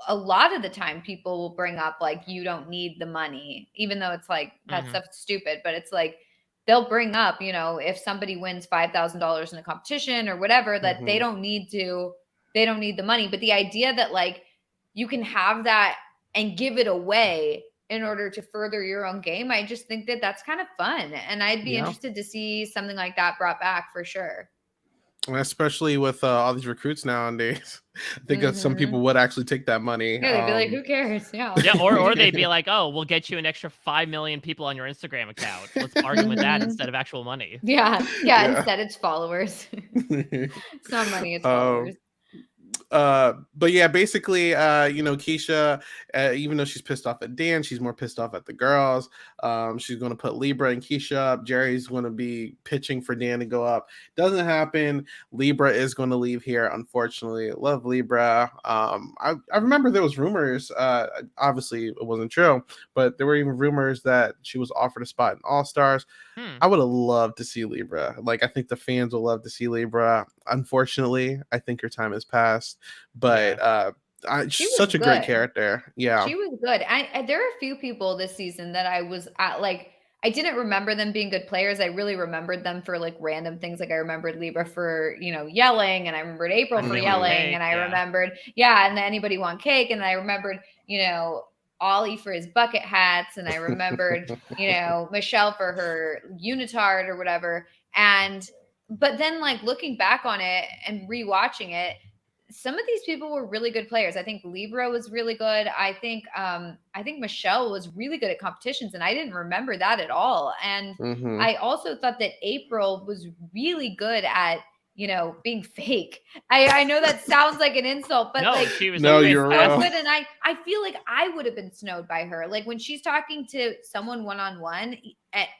a lot of the time people will bring up like, you don't need the money, even though it's like, that stuff's stupid, but it's like, they'll bring up, if somebody wins $5,000 in a competition or whatever, that they don't need the money. But the idea that like, you can have that and give it away in order to further your own game, I just think that that's kind of fun. And I'd be interested to see something like that brought back for sure. Especially with all these recruits nowadays. I think that some people would actually take that money. Yeah, they'd be like, who cares? Yeah. Or they'd be like, oh, we'll get you an extra 5 million people on your Instagram account. Let's argue with that instead of actual money. Yeah. Instead it's followers. It's not money, it's followers. But yeah, basically, Kesha, even though she's pissed off at Dan, she's more pissed off at the girls. She's going to put Libra and Kesha up. Jerry's going to be pitching for Dan to go up. Doesn't happen. Libra is going to leave here, unfortunately. Love Libra. I remember there was rumors. Obviously, it wasn't true, but there were even rumors that she was offered a spot in All Stars. I would have loved to see Libra. Like, I think the fans will love to see Libra. Unfortunately, I think her time has passed. But she's such a great character. Yeah, she was good. There are a few people this season that I was at, like, I didn't remember them being good players. I really remembered them for like random things. Like I remembered Libra for, yelling, and I remembered April for yelling, cake, and I remembered, and then anybody want cake. And I remembered, Ollie for his bucket hats. And I remembered, Michelle for her unitard or whatever. But then like looking back on it and rewatching it, some of these people were really good players. I think Libra was really good. I think Michelle was really good at competitions, and I didn't remember that at all. And I also thought that April was really good at, being fake. I know that sounds like an insult, but she was you're wrong. And I feel like I would have been snowed by her. Like when she's talking to someone one-on-one,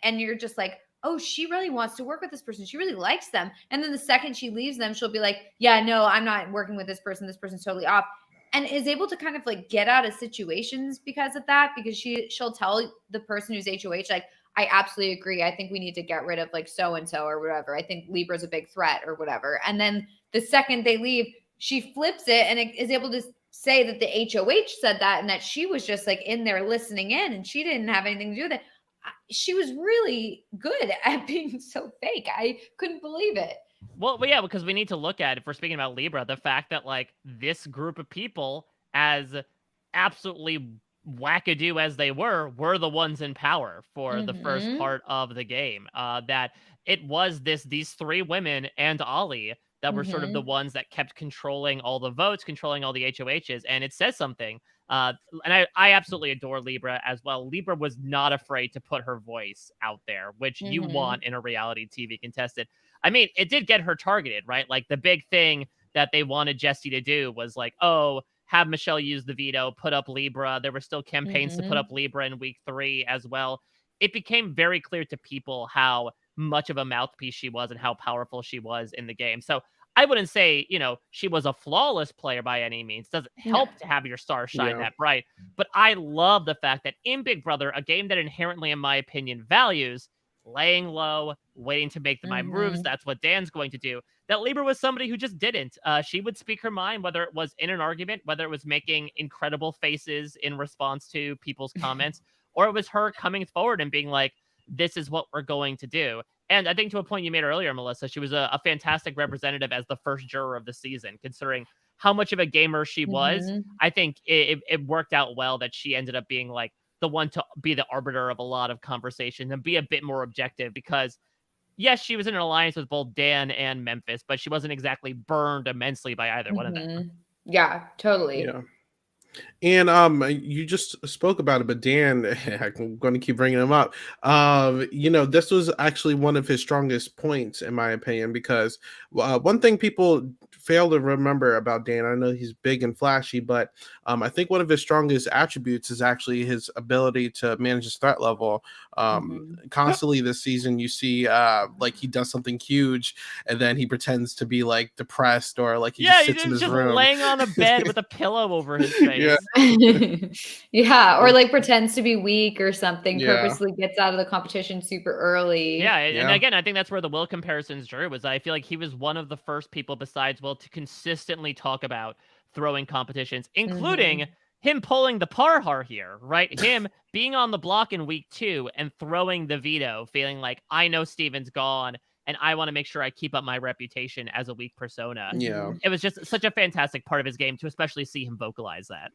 and you're just like, oh, she really wants to work with this person. She really likes them. And then the second she leaves them, she'll be like, yeah, no, I'm not working with this person. This person's totally off. And is able to kind of like get out of situations because of that, because she'll tell the person who's HOH, like, I absolutely agree. I think we need to get rid of like so-and-so or whatever. I think Libra's a big threat or whatever. And then the second they leave, she flips it and is able to say that the HOH said that, and that she was just like in there listening in, and she didn't have anything to do with it. She was really good at being so fake. I couldn't believe it. Well, yeah, because we need to look at, if we're speaking about Libra, the fact that like this group of people, as absolutely wackadoo as they were the ones in power for the first part of the game. That it was these three women and Ollie that were sort of the ones that kept controlling all the votes, controlling all the HOHs, and it says something. And I absolutely adore Libra as well. Libra was not afraid to put her voice out there, which you want in a reality TV contestant. I mean, it did get her targeted, right? Like the big thing that they wanted Jessie to do was like, oh, have Michelle use the veto, put up Libra. There were still campaigns to put up Libra in week 3 as well. It became very clear to people how much of a mouthpiece she was and how powerful she was in the game. So I wouldn't say, she was a flawless player by any means. Doesn't help to have your star shine that bright. But I love the fact that in Big Brother, a game that inherently, in my opinion, values laying low, waiting to make my moves. That's what Dan's going to do. That Libra was somebody who just didn't. She would speak her mind, whether it was in an argument, whether it was making incredible faces in response to people's comments, or it was her coming forward and being like, this is what we're going to do. And I think to a point you made earlier, Melissa, she was a fantastic representative as the first juror of the season, considering how much of a gamer she was. I think it worked out well that she ended up being like the one to be the arbiter of a lot of conversation and be a bit more objective, because yes, she was in an alliance with both Dan and Memphis, but she wasn't exactly burned immensely by either one of them. Yeah, totally. Yeah. And you just spoke about it, but Dan, I'm going to keep bringing him up. This was actually one of his strongest points, in my opinion, because one thing people fail to remember about Dan, I know he's big and flashy, but I think one of his strongest attributes is actually his ability to manage his threat level. Constantly this season, you see like he does something huge, and then he pretends to be like depressed, or like he just sits in his room, laying on a bed with a pillow over his face. Yeah, or like pretends to be weak or something, purposely gets out of the competition super early. And again, I think that's where the Will comparisons drew, was I feel like he was one of the first people besides Will to consistently talk about throwing competitions, including him pulling the Parhar here, right? Him being on the block in week 2 and throwing the veto, feeling like, I know Steven's gone, and I want to make sure I keep up my reputation as a weak persona. Yeah. It was just such a fantastic part of his game to especially see him vocalize that.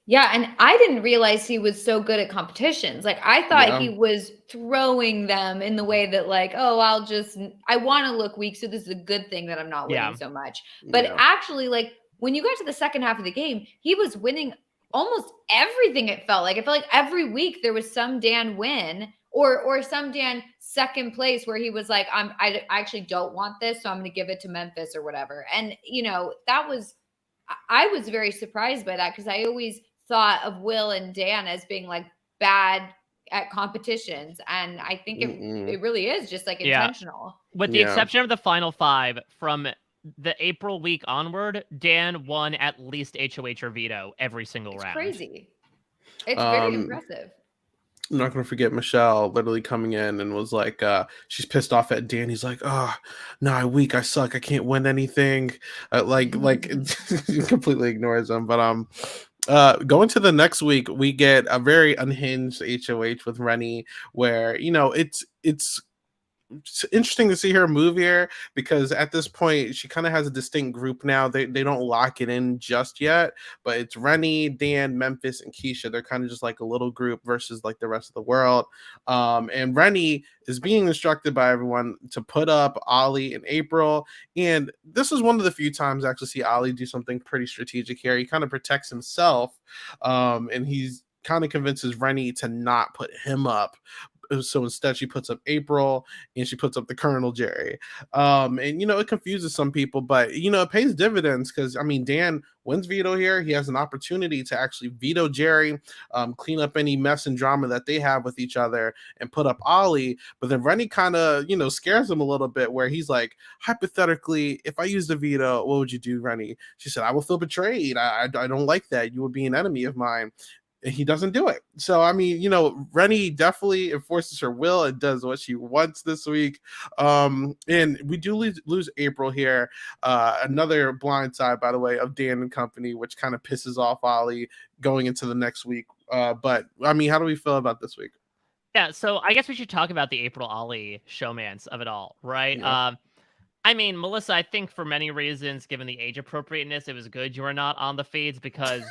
Yeah, and I didn't realize he was so good at competitions. Like, I thought he was throwing them in the way that, like, oh, I want to look weak, so this is a good thing that I'm not winning so much. But actually, like, when you got to the second half of the game, he was winning almost everything, it felt like. It felt like every week there was some Dan win or some Dan second place where he was like, I actually don't want this, so I'm going to give it to Memphis or whatever. And, I was very surprised by that, because I always thought of Will and Dan as being like bad at competitions, and I think it really is just like intentional. With the exception of the final 5, from the April week onward, Dan won at least HOH or veto every single round. Crazy. It's very impressive. I'm not going to forget Michelle literally coming in and was like, she's pissed off at Dan. He's like, oh, no, I'm weak. I suck. I can't win anything. Completely ignores him. But Going to the next week, we get a very unhinged HOH with Renny, where it's interesting to see her move here, because at this point she kind of has a distinct group now. They don't lock it in just yet, but it's Renny, Dan, Memphis, and Kesha. They're kind of just like a little group versus like the rest of the world. And Renny is being instructed by everyone to put up Ollie and April. And this is one of the few times I actually see Ollie do something pretty strategic here. He kind of protects himself, and he's kind of convinces Renny to not put him up. So instead she puts up April and she puts up the Colonel Jerry. And it confuses some people, but it pays dividends, because Dan wins veto here. He has an opportunity to actually veto Jerry, clean up any mess and drama that they have with each other, and put up Ollie. But then Renny kind of scares him a little bit, where he's like, hypothetically, if I use the veto, what would you do, Renny? She said, I will feel betrayed. I don't like that. You would be an enemy of mine. He doesn't do it. So Renny definitely enforces her will and does what she wants this week. And we do lose April here. Another blind side, by the way, of Dan and company, which kind of pisses off Ollie going into the next week. But how do we feel about this week? Yeah, so I guess we should talk about the April Ollie showmance of it all, right? Yeah. Melissa, I think for many reasons, given the age appropriateness, it was good you were not on the feeds, because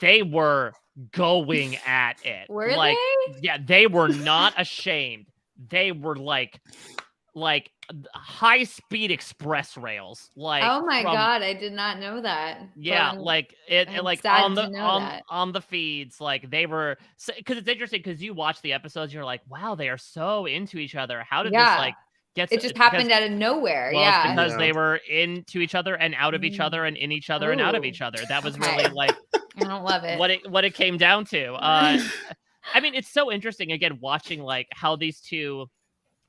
they were going at it. Were they? Yeah, they were not ashamed. They were like high-speed express rails. Oh my God, I did not know that. Yeah, on the feeds, they were, because it's interesting, because you watch the episodes, you're like, wow, they are so into each other. How did this it just happened out of nowhere. Well, yeah, because they were into each other and out of each other and in each other and out of each other. That was really I don't love it. What it came down to. It's so interesting again watching how these two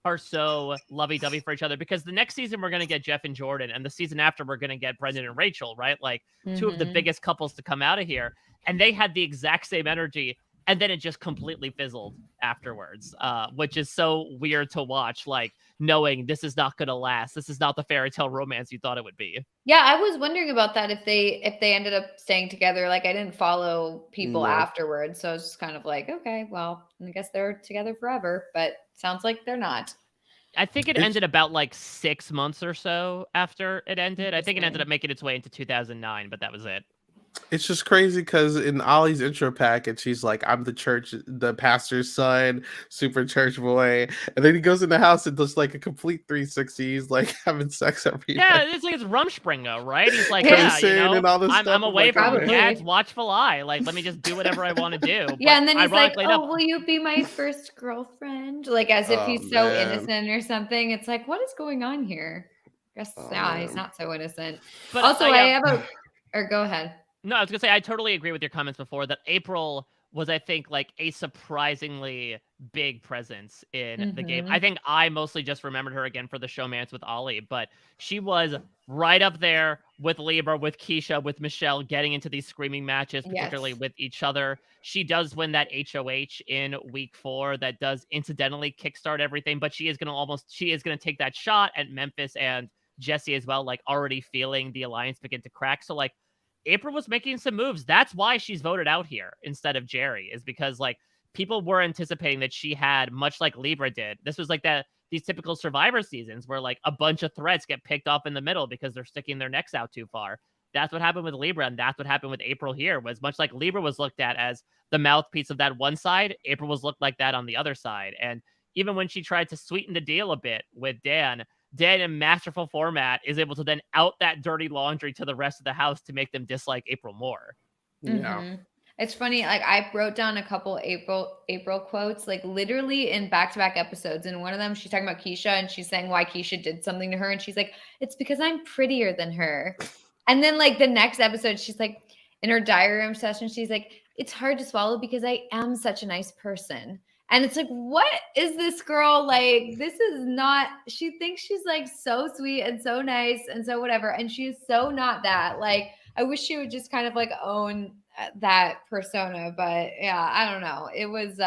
are so lovey-dovey for each other, because the next season we're going to get Jeff and Jordan, and the season after we're going to get Brendan and Rachel, right? Two of the biggest couples to come out of here, and they had the exact same energy. And then it just completely fizzled afterwards, which is so weird to watch, knowing this is not going to last. This is not the fairy tale romance you thought it would be. Yeah, I was wondering about that, if they ended up staying together. I didn't follow people afterwards, so I was just kind of like, okay, well, I guess they're together forever, but sounds like they're not. I think it ended about 6 months or so after it ended. I think it ended up making its way into 2009, but that was it. It's just crazy because in Ollie's intro package, he's like, I'm the pastor's son, super church boy. And then he goes in the house and does a complete 360. He's having sex every night. Yeah, it's it's Rumspringa, right? He's like, and all this I'm away from Dad's watchful eye. Let me just do whatever I want to do. Yeah, and then he's like, will you be my first girlfriend? As if he's so innocent or something. It's like, what is going on here? I guess, he's not so innocent. But also, I have or go ahead. No, I was going to say, I totally agree with your comments before that April was, I think, a surprisingly big presence in the game. I think I mostly just remembered her again for the showmance with Ollie, but she was right up there with Libra, with Kesha, with Michelle, getting into these screaming matches, particularly with each other. She does win that HOH in week 4 that does incidentally kickstart everything, but she is going to take that shot at Memphis and Jesse as well, already feeling the alliance begin to crack. So April was making some moves. That's why she's voted out here instead of Jerry, is because people were anticipating that she had, much like Libra did. This was these typical Survivor seasons where a bunch of threats get picked off in the middle because they're sticking their necks out too far. That's what happened with Libra, and that's what happened with April here. Was much like Libra was looked at as the mouthpiece of that one side, April was looked like that on the other side. And even when she tried to sweeten the deal a bit with Dan in masterful format is able to then out that dirty laundry to the rest of the house to make them dislike April more. Yeah. It's funny. I wrote down a couple April quotes, literally in back-to-back episodes. And one of them, she's talking about Kesha and she's saying why Kesha did something to her. And she's like, it's because I'm prettier than her. And then the next episode, she's in her diary room session, she's like, it's hard to swallow because I am such a nice person. And it's what is this girl this is not, she thinks she's so sweet and so nice and so whatever. And she's so not that. I wish she would just kind of own that persona, but yeah, I don't know. It was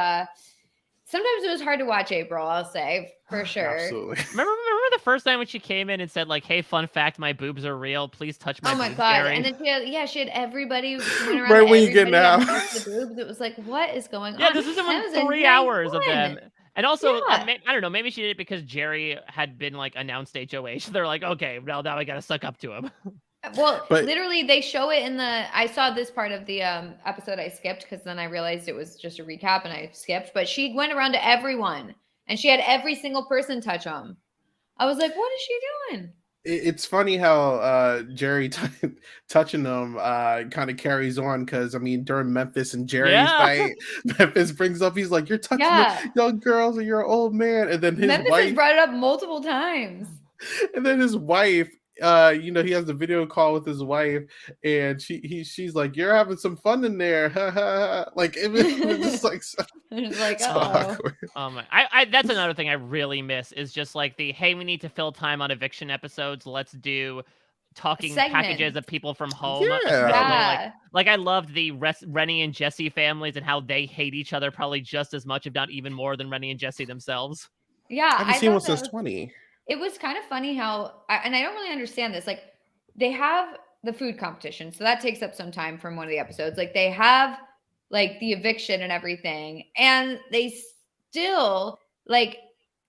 Sometimes it was hard to watch April, I'll say, for sure. Absolutely. Remember the first time when she came in and said like, "Hey, fun fact, my boobs are real. Please touch my Oh my boobs, god! Jerry." And then she had everybody. She went around Right to when you get everybody and out. touched the boobs. It was like, what is going Yeah, on? this is That in was 3 a nice hours of them. one. And also, Yeah. I don't know, maybe she did it because Jerry had been like announced HOH. They're like, okay, now I gotta suck up to him. Well, But- literally, they show it in the. I saw this part of the episode. I skipped because then I realized it was just a recap, and I skipped. But she went around to everyone, and she had every single person touch them. I was like, what is she doing? It's funny how Jerry touching them kind of carries on, because I mean during Memphis and Jerry's fight, Memphis brings up, he's like, "You're touching the young girls and you're an old man," and then his Memphis wife has brought it up multiple times. And then his wife, he has a video call with his wife, and she's like, "You're having some fun in there," like it was just like so, It's like, so uh-oh. awkward. I that's another thing I really miss is just like the, hey, we need to fill time on eviction episodes. Let's do talking Segment. packages of people from home. Yeah. Especially, Yeah. like I loved the Renny and Jesse families and how they hate each other probably just as much, if not even more, than Renny and Jesse themselves. Yeah, I haven't seen one since 20. It was kind of funny how, and I don't really understand this. Like, they have the food competition, so that takes up some time from one of the episodes. Like, they have like the eviction and everything, and they still like.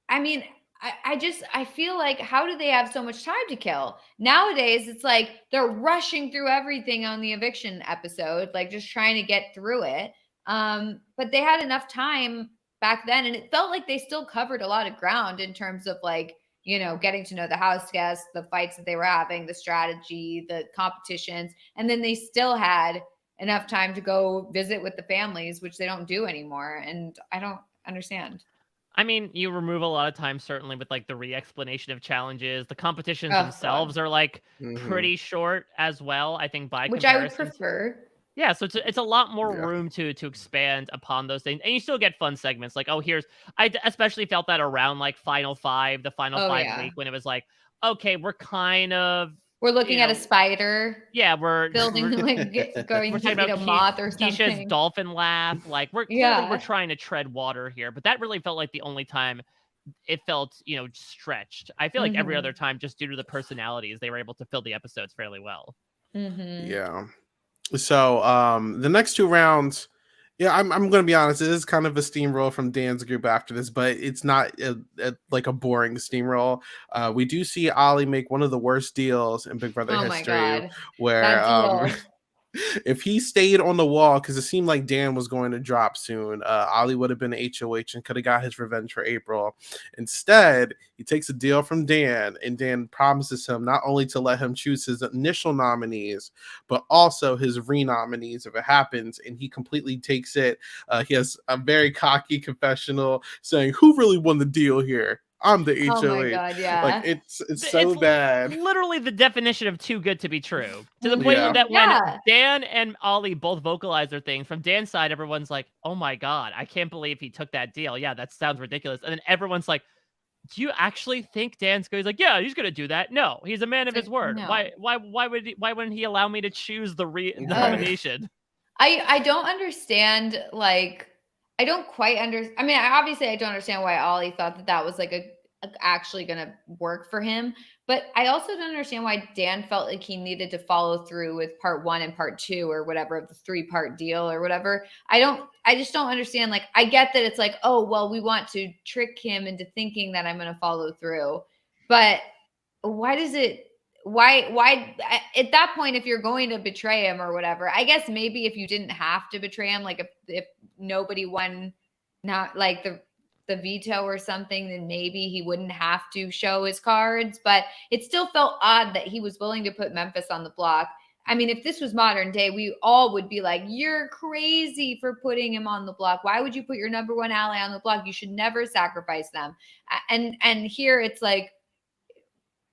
I mean, I feel like, how do they have so much time to kill nowadays? It's like they're rushing through everything on the eviction episode, like just trying to get through it. But they had enough time back then, and it felt like they still covered a lot of ground in terms of like, getting to know the house guests, the fights that they were having, the strategy, the competitions. And then they still had enough time to go visit with the families, which they don't do anymore. And I don't understand. I mean, you remove a lot of time, certainly, with like the re-explanation of challenges. The competitions themselves are like pretty short as well, I think, by which I would comparison. prefer. Yeah, so it's a lot more room to expand upon those things, and you still get fun segments. Like, I especially felt that around like Final Five, the Final Five week, when it was like, okay, we're looking at a spider. Yeah, we're building going we're to eat a moth or something. Kesha's dolphin laugh. Like we're trying to tread water here, but that really felt like the only time it felt stretched. I feel like every other time, just due to the personalities, they were able to fill the episodes fairly well. Yeah. So the next 2 rounds, I'm going to be honest, it is kind of a steamroll from Dan's group after this, but it's not like a boring steamroll. We do see Ollie make one of the worst deals in Big Brother history, where if he stayed on the wall, because it seemed like Dan was going to drop soon, Ollie would have been HOH and could have got his revenge for April. Instead, he takes a deal from Dan, and Dan promises him not only to let him choose his initial nominees, but also his re-nominees if it happens, and he completely takes it. He has a very cocky confessional saying, "Who really won the deal here? I'm the HOH." Oh my god, yeah. Like it's so bad. Literally the definition of too good to be true. To the point that when Dan and Ollie both vocalize their things, from Dan's side, everyone's like, "Oh my god, I can't believe he took that deal. Yeah, that sounds ridiculous." And then everyone's like, "Do you actually think Dan's going?" He's like, "Yeah, he's gonna do that." No, he's a man of his word. No. Why wouldn't he allow me to choose the nomination? I don't understand. Like, I don't quite understand. I mean, obviously I don't understand why Ollie thought that was like actually going to work for him. But I also don't understand why Dan felt like he needed to follow through with part 1 and part 2 or whatever of the 3-part deal or whatever. I just don't understand. Like, I get that it's like, oh, well, we want to trick him into thinking that I'm going to follow through. But why at that point, if you're going to betray him or whatever, I guess maybe if you didn't have to betray him, like if nobody won, not like the veto or something, then maybe he wouldn't have to show his cards. But it still felt odd that he was willing to put Memphis on the block. I mean, if this was modern day, we all would be like, "You're crazy for putting him on the block. Why would you put your number 1 ally on the block? You should never sacrifice them." And here it's like,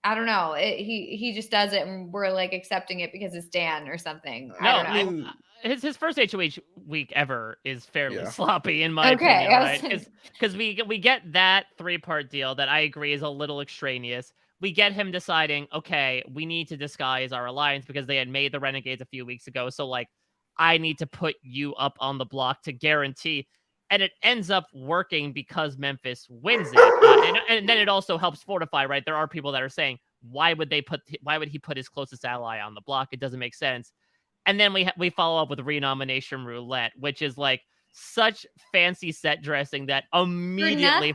I don't know. He just does it, and we're like accepting it because it's Dan or something. No, I don't know. His first HOH week ever is fairly sloppy in my opinion, right? Because we get that 3-part deal that I agree is a little extraneous. We get him deciding, okay, we need to disguise our alliance because they had made the Renegades a few weeks ago. So like, I need to put you up on the block to guarantee. And it ends up working because Memphis wins it. And then it also helps fortify, right? There are people that are saying, why would he put his closest ally on the block? It doesn't make sense. And then we follow up with renomination roulette, which is like such fancy set dressing that immediately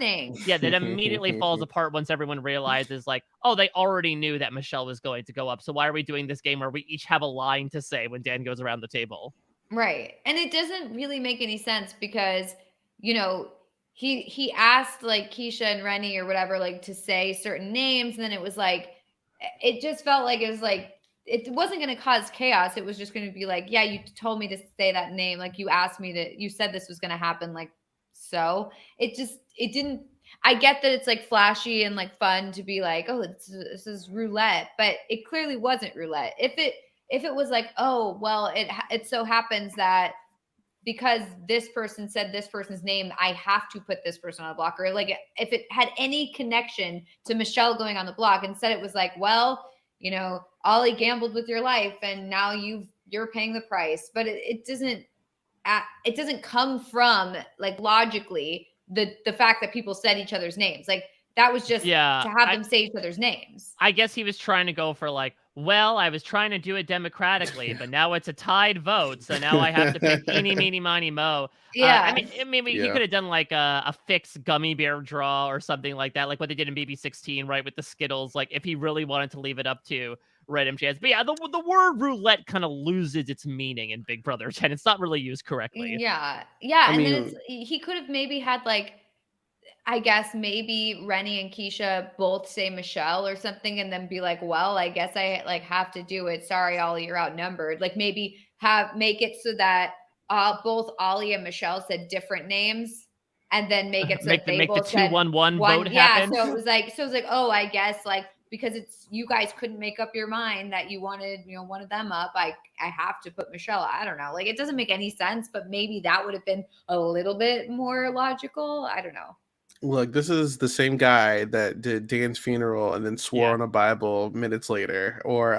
falls apart once everyone realizes like, oh, they already knew that Michelle was going to go up. So why are we doing this game where we each have a line to say when Dan goes around the table? Right. And it doesn't really make any sense because, you know, he asked like Kesha and Renny or whatever, like to say certain names. And then it was like, it just felt like it was like, it wasn't going to cause chaos. It was just going to be like, yeah, you told me to say that name. Like you asked me to, you said this was going to happen. Like, so it didn't, I get that it's like flashy and like fun to be like, oh, this is roulette, but it clearly wasn't roulette. If it was like, oh, well, it so happens that because this person said this person's name, I have to put this person on the block. Or like if it had any connection to Michelle going on the block, instead it was like, well, you know, Ollie gambled with your life and now you're paying the price. But it doesn't come from like logically the fact that people said each other's names. Like that was just to have them say each other's names. I guess he was trying to go for like, well, I was trying to do it democratically, but now it's a tied vote. So now I have to pick eeny, meeny, miny, mo. Yeah. I mean, maybe he could have done like a fixed gummy bear draw or something like that, like what they did in BB16, right? With the Skittles, like if he really wanted to leave it up to Red MJS. But yeah, the word roulette kind of loses its meaning in Big Brother 10. It's not really used correctly. Yeah. Yeah. Then he could have maybe had like, I guess maybe Renny and Kesha both say Michelle or something and then be like, well, I guess I like have to do it. Sorry, Ollie, you're outnumbered. Like maybe make it so that both Ollie and Michelle said different names and then make it so that they both the 2-1-1 vote happen. So it was like, oh, I guess like, because it's, you guys couldn't make up your mind that you wanted, you know, one of them up. I have to put Michelle. I don't know. Like, it doesn't make any sense, but maybe that would have been a little bit more logical. I don't know. Look, this is the same guy that did Dan's funeral and then swore on a Bible minutes later, or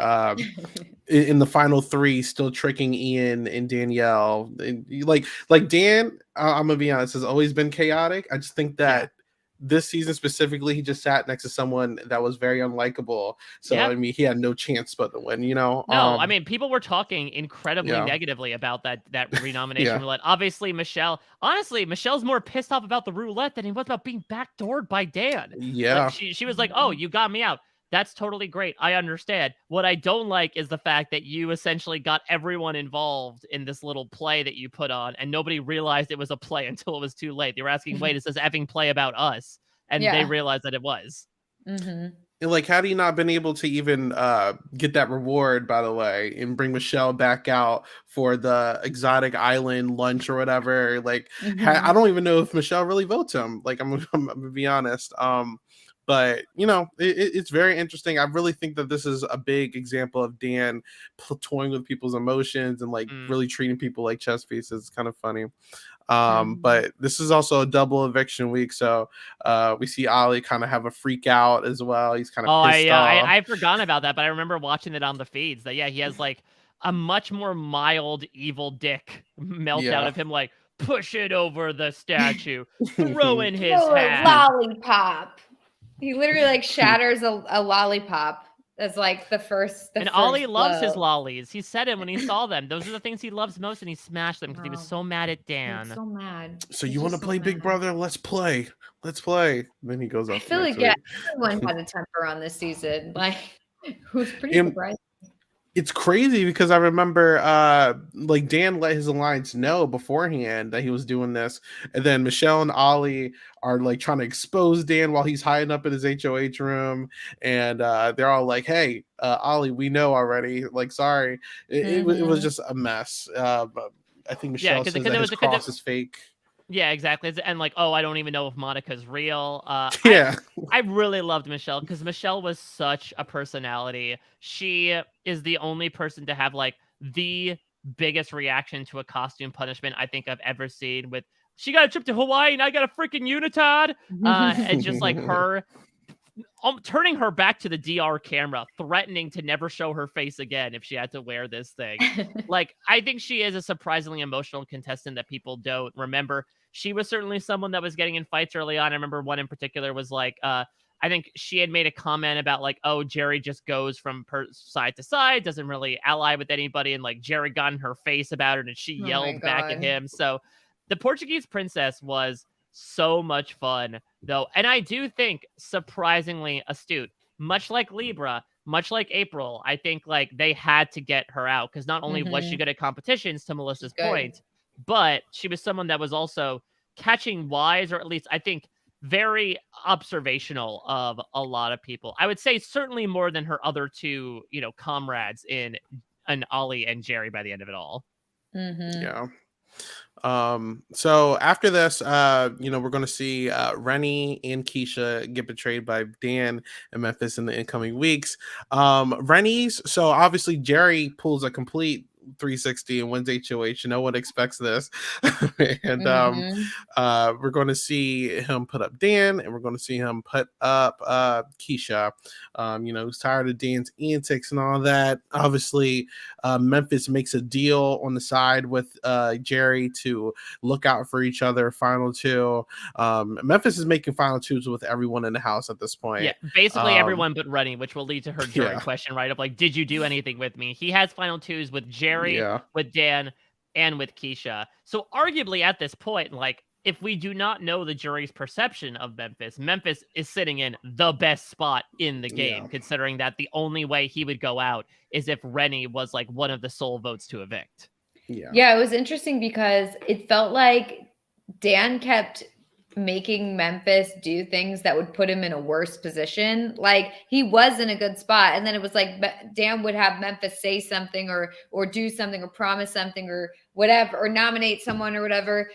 in the final three, still tricking Ian and Danielle. And like Dan, I'm gonna be honest, has always been chaotic. I just think that this season specifically, he just sat next to someone that was very unlikable. So I mean, he had no chance but to win. You know? No, I mean, people were talking incredibly negatively about that renomination roulette. Obviously, honestly, Michelle's more pissed off about the roulette than he was about being backdoored by Dan. Yeah, like, she was like, "Oh, you got me out. That's totally great. I understand. What I don't like is the fact that you essentially got everyone involved in this little play that you put on, and nobody realized it was a play until it was too late. They were asking, wait, is this effing play about us? And they realized that it was. Mm-hmm. And like, had he not been able to even get that reward, by the way, and bring Michelle back out for the exotic island lunch or whatever, like, I don't even know if Michelle really votes him. Like, I'm gonna be honest. But, you know, it's very interesting. I really think that this is a big example of Dan toying with people's emotions and like really treating people like chess pieces. It's kind of funny. But this is also a double eviction week. So we see Ollie kind of have a freak out as well. He's kind of pissed off. I forgot about that, but I remember watching it on the feeds that, he has like a much more mild evil dick meltdown of him like, push it over the statue, throw in his hat. Lollipop. He literally like shatters a lollipop as like the first. And Ollie loves his lollies. He said it when he saw them. Those are the things he loves most, and he smashed them because he was so mad at Dan. He's so mad. So you want to play Big Brother? Let's play. Then he goes up. I feel like everyone had a temper on this season. Like, who's pretty surprised. It's crazy because I remember like Dan let his alliance know beforehand that he was doing this, and then Michelle and Ollie are like trying to expose Dan while he's hiding up in his HOH room, and they're all like, hey, Ollie, we know already, like, sorry. It was just a mess. But I think Michelle says that his cross is fake. Yeah, exactly. And like, oh, I don't even know if Monica's real. I really loved Michelle because Michelle was such a personality. She is the only person to have like the biggest reaction to a costume punishment I think I've ever seen. With she got a trip to Hawaii and I got a freaking unitard. And just like her turning her back to the DR camera, threatening to never show her face again if she had to wear this thing. Like, I think she is a surprisingly emotional contestant that people don't remember. She was certainly someone that was getting in fights early on. I remember one in particular was like, I think she had made a comment about like, oh, Jerry just goes from side to side, doesn't really ally with anybody. And like Jerry got in her face about it and she yelled back at him. So the Portuguese princess was so much fun, though. And I do think surprisingly astute, much like Libra, much like April. I think like they had to get her out because not only was she good at competitions, to Melissa's point, but she was someone that was also catching wise, or at least I think very observational of a lot of people. I would say certainly more than her other two, comrades in Ollie and Jerry by the end of it all. Yeah. So after this, we're going to see Renny and Kesha get betrayed by Dan and Memphis in the incoming weeks. Renny's, so obviously Jerry pulls a complete 360 and wins HOH. No one expects this. And we're going to see him put up Dan, and we're going to see him put up Kesha. Who's tired of Dan's antics and all that. Obviously, Memphis makes a deal on the side with Jerry to look out for each other. Final two. Memphis is making final twos with everyone in the house at this point. Yeah, basically everyone but Renny, which will lead to her jury question, right? Of like, did you do anything with me? He has final twos with Jerry, with Dan, and with Kesha. So arguably at this point, like, if we do not know the jury's perception of Memphis, Memphis is sitting in the best spot in the game, considering that the only way he would go out is if Renny was like one of the sole votes to evict. Yeah, it was interesting because it felt like Dan kept making Memphis do things that would put him in a worse position. Like he was in a good spot, and then it was like Dan would have Memphis say something or do something or promise something or whatever, or nominate someone or whatever,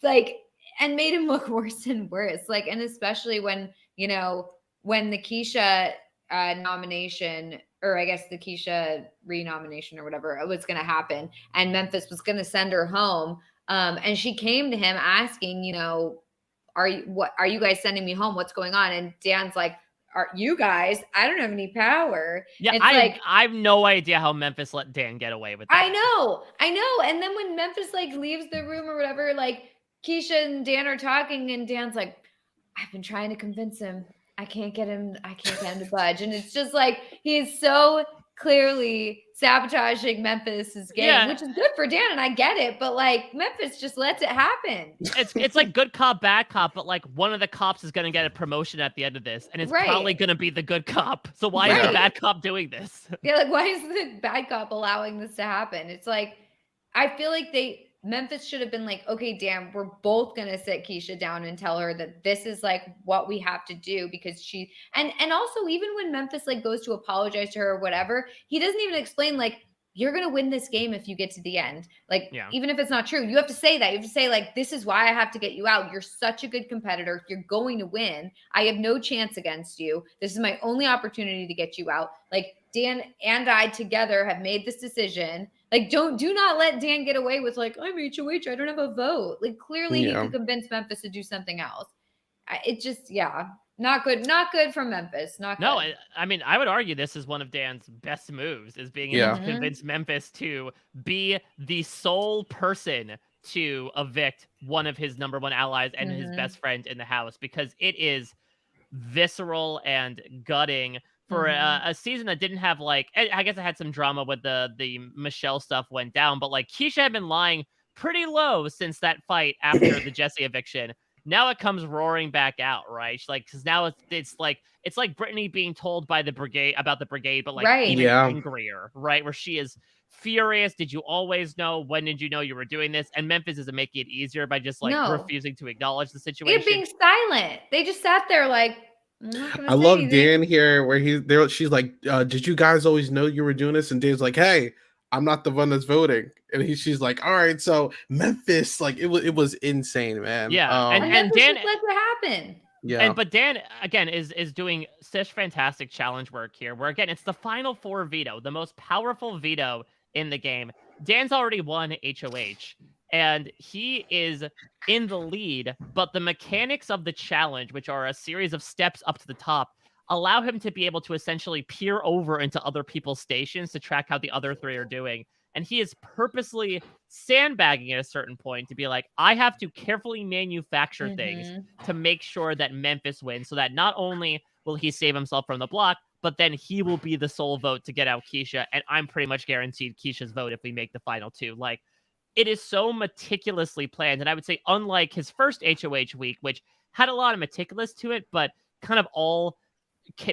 like, and made him look worse and worse. Like, and especially when the Kesha nomination, or I guess the Kesha renomination or whatever, it was going to happen, and Memphis was going to send her home. And she came to him asking, are you guys sending me home? What's going on? And Dan's like, are you guys? I don't have any power. Yeah, I have no idea how Memphis let Dan get away with that. I know. And then when Memphis like leaves the room or whatever, like Kesha and Dan are talking, and Dan's like, I've been trying to convince him. I can't get him to budge. And it's just like, he's so clearly sabotaging Memphis's game, which is good for Dan, and I get it, but like Memphis just lets it happen. It's like good cop, bad cop, but like one of the cops is going to get a promotion at the end of this, and it's probably going to be the good cop. So why is the bad cop doing this? Yeah, like why is the bad cop allowing this to happen? It's like, I feel like Memphis should have been like, okay, Dan, we're both going to sit Kesha down and tell her that this is like what we have to do, because she, and also even when Memphis like goes to apologize to her or whatever, he doesn't even explain like, you're going to win this game if you get to the end. Like, even if it's not true, you have to say that. You have to say like, this is why I have to get you out. You're such a good competitor. You're going to win. I have no chance against you. This is my only opportunity to get you out. Like, Dan and I together have made this decision. Like, do not let Dan get away with like, I'm HOH, I don't have a vote. Like, clearly he could convince Memphis to do something else. It just, not good from Memphis. Not good. No, I mean, I would argue this is one of Dan's best moves, is being able to convince Memphis to be the sole person to evict one of his number one allies and his best friend in the house, because it is visceral and gutting for a season that didn't have like, I guess it had some drama with the Michelle stuff went down, but like Kesha had been lying pretty low since that fight after the Jesse eviction. Now it comes roaring back out, right? Like, because now it's like Brittany being told by the brigade about the brigade, but like even angrier, right? Where she is furious. Did you always know? When did you know you were doing this? And Memphis isn't making it easier by just like refusing to acknowledge the situation. They're being silent. They just sat there like, I love anything. Dan here where she's like, did you guys always know you were doing this? And Dan's like, hey, I'm not the one that's voting. And she's like, all right, so Memphis, like it was insane, man. Yeah. And Dan, let it happen. Yeah. But Dan again is doing such fantastic challenge work here, where again, it's the final four veto, the most powerful veto in the game. Dan's already won HOH. And he is in the lead, but the mechanics of the challenge, which are a series of steps up to the top, allow him to be able to essentially peer over into other people's stations to track how the other three are doing. And he is purposely sandbagging at a certain point to be like, I have to carefully manufacture things to make sure that Memphis wins, so that not only will he save himself from the block, but then he will be the sole vote to get out Kesha. And I'm pretty much guaranteed Kesha's vote if we make the final two. Like, it is so meticulously planned. And I would say, unlike his first HOH week, which had a lot of meticulous to it, but kind of all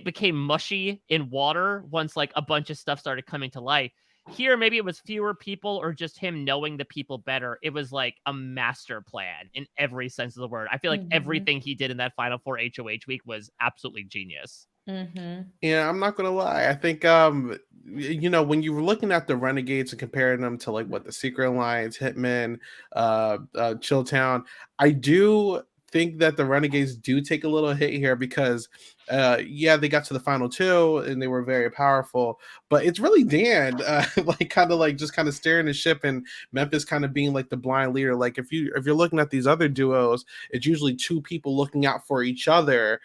became mushy in water once like a bunch of stuff started coming to light. Here, maybe it was fewer people or just him knowing the people better. It was like a master plan in every sense of the word. I feel like everything he did in that Final Four HOH week was absolutely genius. Yeah, I'm not gonna lie. I think you know, when you were looking at the Renegades and comparing them to like what the Secret Alliance, Hitman, Chilltown, I do think that the Renegades do take a little hit here because yeah, they got to the final two and they were very powerful, but it's really Dan like kind of like just kind of steering the ship, and Memphis kind of being like the blind leader. Like if you're looking at these other duos, it's usually two people looking out for each other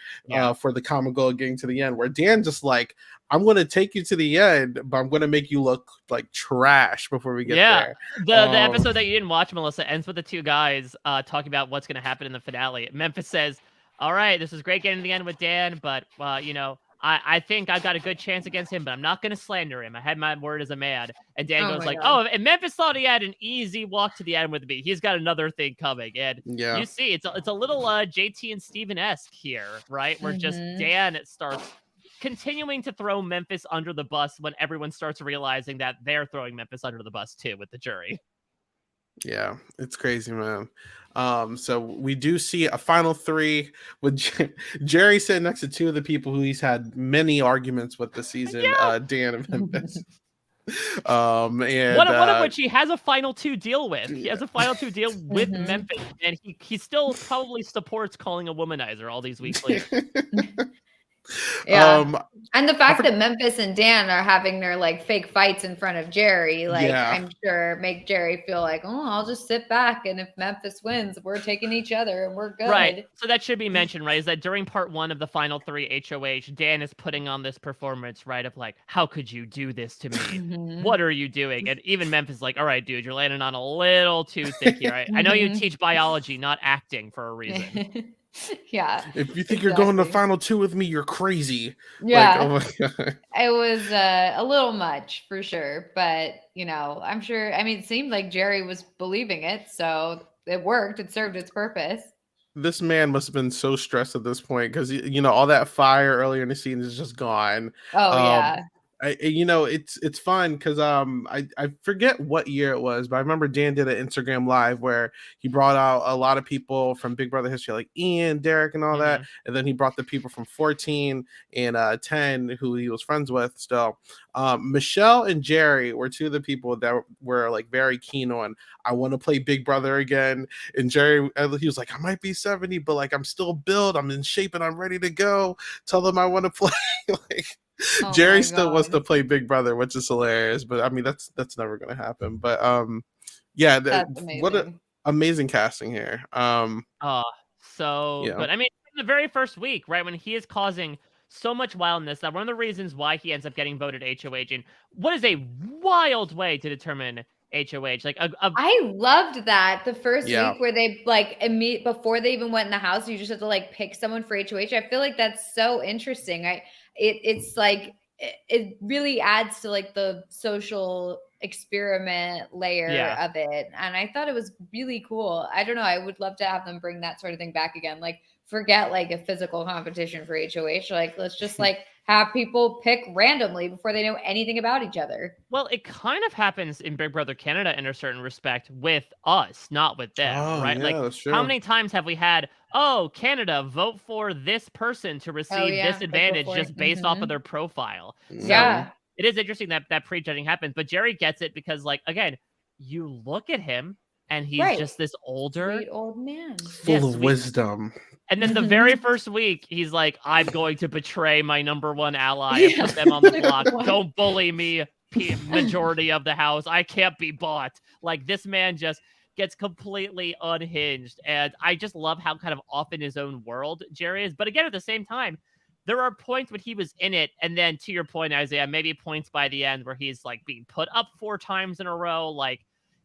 for the common goal of getting to the end, where Dan just like, I'm going to take you to the end, but I'm going to make you look like trash before we get there. The episode that you didn't watch, Melissa, ends with the two guys talking about what's going to happen in the finale. Memphis says, all right, this is great getting to the end with Dan, but, you know, I think I've got a good chance against him, but I'm not going to slander him. I had my word as a man. And Dan goes like, God. Oh, and Memphis thought he had an easy walk to the end with me. He's got another thing coming. And you see, it's a little JT and Steven-esque here, right? Where just Dan starts continuing to throw Memphis under the bus when everyone starts realizing that they're throwing Memphis under the bus too with the jury. Yeah, it's crazy, man. So we do see a final three with Jerry sitting next to two of the people who he's had many arguments with this season, Dan and Memphis. And one of which he has a final two deal with. He has a final two deal with Memphis, and he still probably supports calling a womanizer all these weeks later. And the fact that Memphis and Dan are having their like fake fights in front of Jerry, like I'm sure make Jerry feel like, oh, I'll just sit back, and if Memphis wins, we're taking each other and we're good. Right. So that should be mentioned, right? Is that during part one of the final three HOH, Dan is putting on this performance, right? Of like, how could you do this to me? What are you doing? And even Memphis is like, all right, dude, you're landing on a little too thick here. I know you teach biology, not acting, for a reason. If you think you're going to final two with me, you're crazy. Like, oh my God. It was a little much for sure, but you know, I'm sure. I mean, it seemed like Jerry was believing it, so it worked. It served its purpose. This man must have been so stressed at this point because you know all that fire earlier in the scene is just gone. You know, it's fun because I forget what year it was, but I remember Dan did an Instagram live where he brought out a lot of people from Big Brother history, like Ian, Derek, and all that, and then he brought the people from 14 and 10 who he was friends with still. Michelle and Jerry were two of the people that were like very keen on, I want to play Big Brother again. And Jerry, he was like, I might be 70, but like I'm still built, I'm in shape, and I'm ready to go. Tell them I want to play. Like, Jerry still wants to play Big Brother, which is hilarious, but I mean that's never gonna happen. But what an amazing casting here. But I mean, in the very first week, right, when he is causing so much wildness, that one of the reasons why he ends up getting voted HOH, and what is a wild way to determine HOH. Like I loved that the first week where they like before they even went in the house, you just have to like pick someone for HOH. I feel like that's so interesting. It's like it really adds to like the social experiment layer of it, and I thought it was really cool. I don't know, I would love to have them bring that sort of thing back again. Like forget like a physical competition for HOH. Like let's just like have people pick randomly before they know anything about each other. Well, it kind of happens in Big Brother Canada in a certain respect with us, not with them, right? Like how many times have we had, Canada, vote for this person to receive this advantage just based off of their profile. So it is interesting that prejudging happens, but Jerry gets it because, like, again, you look at him and he's just this older, sweet old man, full of wisdom. And then the very first week, he's like, I'm going to betray my number one ally and put them on the block. Don't bully me, majority of the house. I can't be bought. Like, this man just gets completely unhinged. And I just love how kind of off in his own world Jerry is. But again, at the same time, there are points when he was in it, and then to your point, Isaiah, maybe points by the end where he's like being put up 4 times in a row. Like,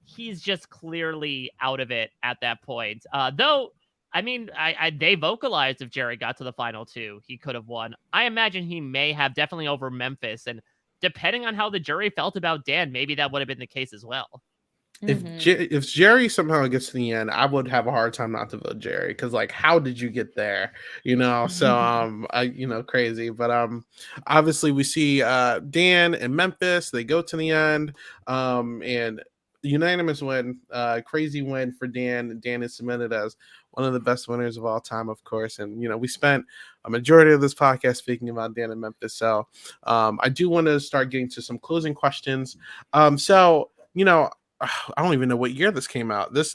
he's just clearly out of it at that point. Though, I mean, they vocalized if Jerry got to the final 2, he could have won. I imagine he may have, definitely over Memphis, and depending on how the jury felt about Dan, maybe that would have been the case as well. If Jerry somehow gets to the end, I would have a hard time not to vote Jerry, because like, how did you get there? So crazy. But obviously we see Dan and Memphis, they go to the end, and unanimous win, crazy win for Dan. Dan is cemented as one of the best winners of all time, of course. And we spent a majority of this podcast speaking about Dan and Memphis, so I do want to start getting to some closing questions. I don't even know what year this came out. This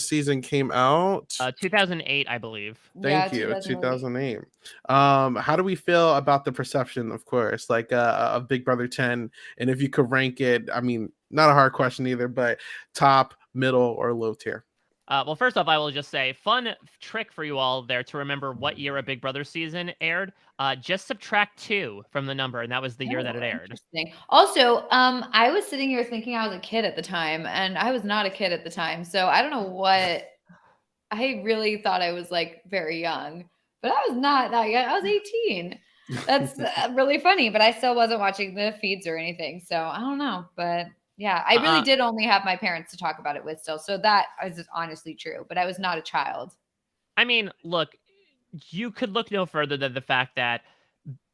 season came out 2008, I believe. Thank you, 2008. How do we feel about the perception, of course, like of Big Brother 10, and if you could rank it? I mean, not a hard question either, but top, middle, or low tier? Well, first off, I will just say, fun trick for you all there to remember what year a Big Brother season aired. Just subtract 2 from the number, and that was the year that it aired. Interesting. Also, I was sitting here thinking I was a kid at the time, and I was not a kid at the time. So I don't know what. I really thought I was like very young, but I was not that young. I was 18. That's really funny, but I still wasn't watching the feeds or anything. So I don't know, but yeah, I really did only have my parents to talk about it with still. So that is honestly true, but I was not a child. I mean, look, you could look no further than the fact that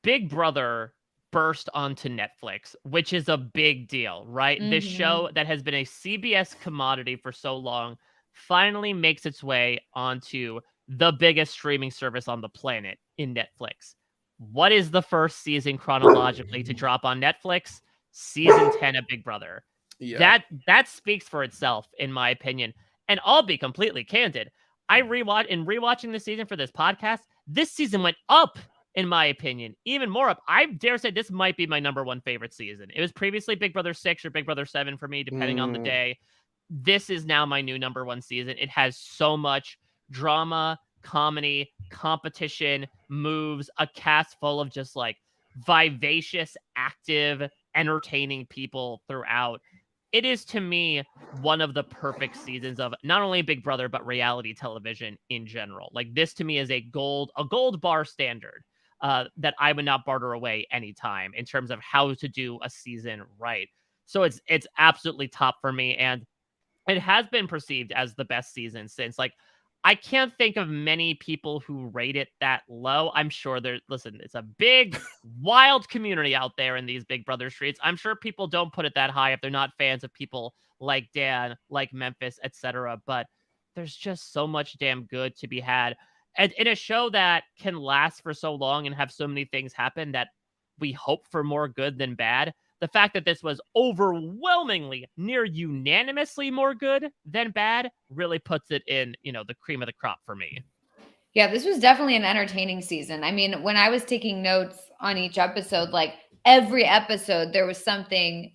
Big Brother burst onto Netflix, which is a big deal, right? This show that has been a CBS commodity for so long finally makes its way onto the biggest streaming service on the planet in Netflix. What is the first season chronologically to drop on Netflix? Season 10 of Big Brother. Yeah. That speaks for itself, in my opinion. And I'll be completely candid. Rewatching the season for this podcast, this season went up, in my opinion, even more up. I dare say this might be my number 1 favorite season. It was previously Big Brother 6 or Big Brother 7 for me, depending on the day. This is now my new number 1 season. It has so much drama, comedy, competition, moves, a cast full of just like vivacious, active, entertaining people throughout. It is, to me, one of the perfect seasons of not only Big Brother, but reality television in general. Like, this to me is a gold bar standard that I would not barter away anytime in terms of how to do a season right. So it's absolutely top for me. And it has been perceived as the best season since. Like, I can't think of many people who rate it that low. I'm sure it's a big, wild community out there in these Big Brother streets. I'm sure people don't put it that high if they're not fans of people like Dan, like Memphis, etc. But there's just so much damn good to be had. And in a show that can last for so long and have so many things happen that we hope for more good than bad, the fact that this was overwhelmingly, near unanimously more good than bad really puts it in, the cream of the crop for me. Yeah, this was definitely an entertaining season. I mean, when I was taking notes on each episode, like every episode, there was something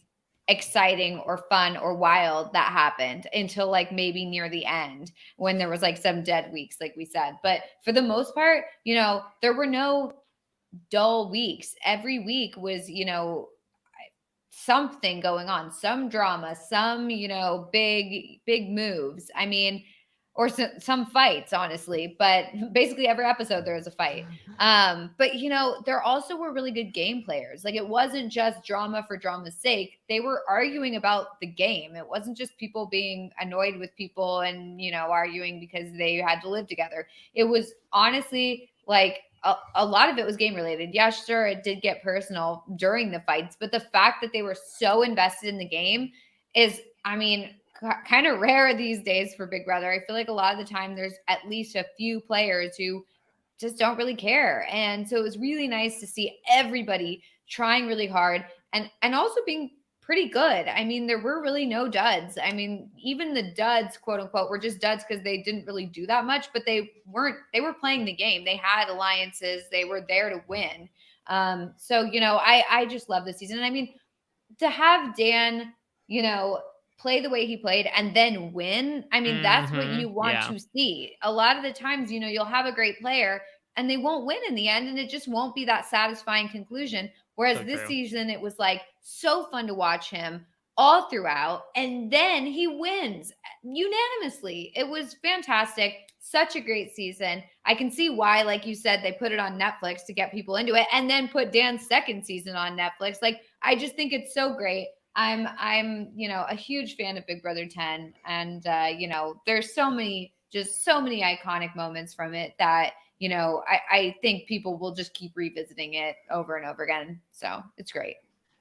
exciting or fun or wild that happened until like maybe near the end when there was like some dead weeks, like we said. But for the most part, there were no dull weeks. Every week was, something going on, some drama, some, big moves. I mean, or some fights, honestly, but basically every episode there was a fight. But there also were really good game players. Like, it wasn't just drama for drama's sake. They were arguing about the game. It wasn't just people being annoyed with people and, arguing because they had to live together. It was honestly like, a lot of it was game related. Yeah, sure, it did get personal during the fights, but the fact that they were so invested in the game is, kind of rare these days for Big Brother. I feel like a lot of the time there's at least a few players who just don't really care. And so it was really nice to see everybody trying really hard and also being pretty good. I mean, there were really no duds. I mean, even the duds, quote unquote, were just duds because they didn't really do that much, but they were playing the game. They had alliances. They were there to win. So, I just love this season. And I mean, to have Dan, play the way he played and then win. I mean, that's what you want to see. A lot of the times, you'll have a great player and they won't win in the end, and it just won't be that satisfying conclusion. Whereas this season, it was like so fun to watch him all throughout, and then he wins unanimously. It was fantastic. Such a great season. I can see why, like you said, they put it on Netflix to get people into it, and then put Dan's second season on Netflix. Like, I just think it's so great. I'm a huge fan of Big Brother 10, and there's so many iconic moments from it that I think people will just keep revisiting it over and over again. So it's great.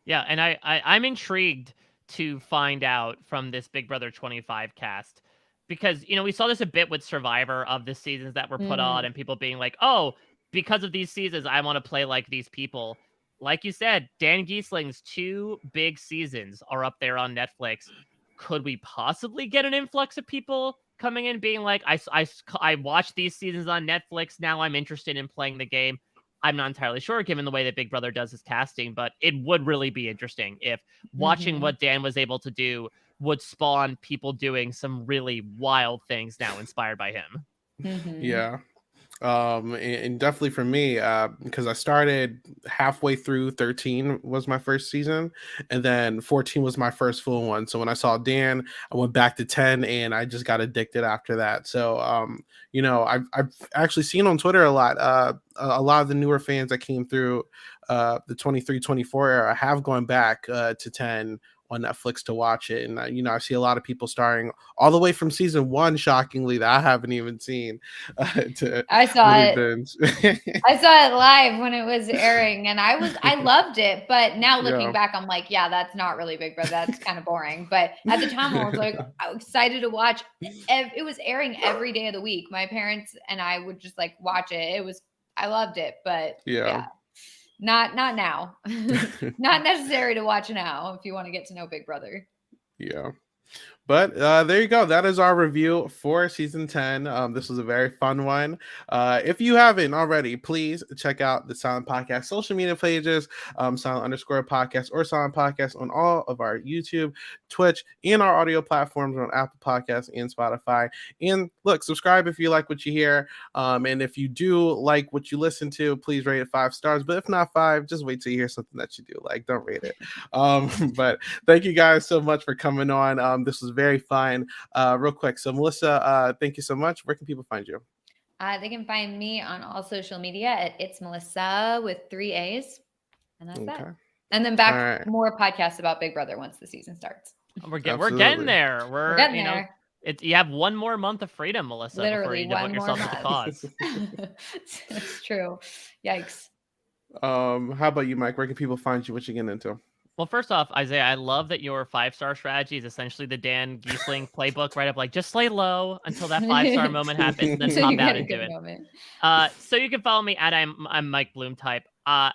Yeah, and I'm intrigued to find out from this Big Brother 25 cast, because we saw this a bit with Survivor, of the seasons that were put on and people being like, oh, because of these seasons I want to play like these people. Like you said, Dan Giesling's 2 big seasons are up there on Netflix. Could we possibly get an influx of people coming in being like, I watched these seasons on Netflix, now I'm interested in playing the game? I'm not entirely sure, given the way that Big Brother does his casting, but it would really be interesting if watching what Dan was able to do would spawn people doing some really wild things now inspired by him. Yeah. And definitely for me, because I started halfway through 13 was my first season, and then 14 was my first full one. So when I saw Dan, I went back to 10, and I just got addicted after that. So I've actually seen on Twitter a lot of the newer fans that came through the 23-24 era have gone back to 10 on Netflix to watch it. And I see a lot of people starring all the way from season 1, shockingly, that I haven't even seen. I saw it. I saw it live when it was airing, and I loved it. But now looking back, I'm like, yeah, that's not really Big Brother. That's kind of boring. But at the time, I was like, I was excited to watch. It was airing every day of the week. My parents and I would just like watch it. I loved it. But yeah. Not now. Not necessary to watch now if you want to get to know Big Brother. Yeah. But there you go. That is our review for season 10. This was a very fun one. If you haven't already, please check out the Silent Podcast social media pages, Silent_podcast or Silent Podcast on all of our YouTube, Twitch, and our audio platforms on Apple Podcasts and Spotify. And look, subscribe if you like what you hear. And if you do like what you listen to, please rate it 5 stars. But if not 5, just wait till you hear something that you do like. Don't rate it. But thank you guys so much for coming on. This was very fun. Real quick, so Melissa, thank you so much. Where can people find you? They can find me on all social media at It's Melissa with 3 A's, and that's that. And then more podcasts about Big Brother once the season starts. We're getting there. We're getting there. You have 1 more month of freedom, Melissa. Literally before you devote yourself month. to the cause. It's true. Yikes. How about you, Mike? Where can people find you? What you getting into? Well, first off, Isaiah, I love that your 5-star strategy is essentially the Dan Giesling playbook, right? Of like, just lay low until that 5-star moment happens, and then pop out and do it. So you can follow me at I'm Mike Bloom type. I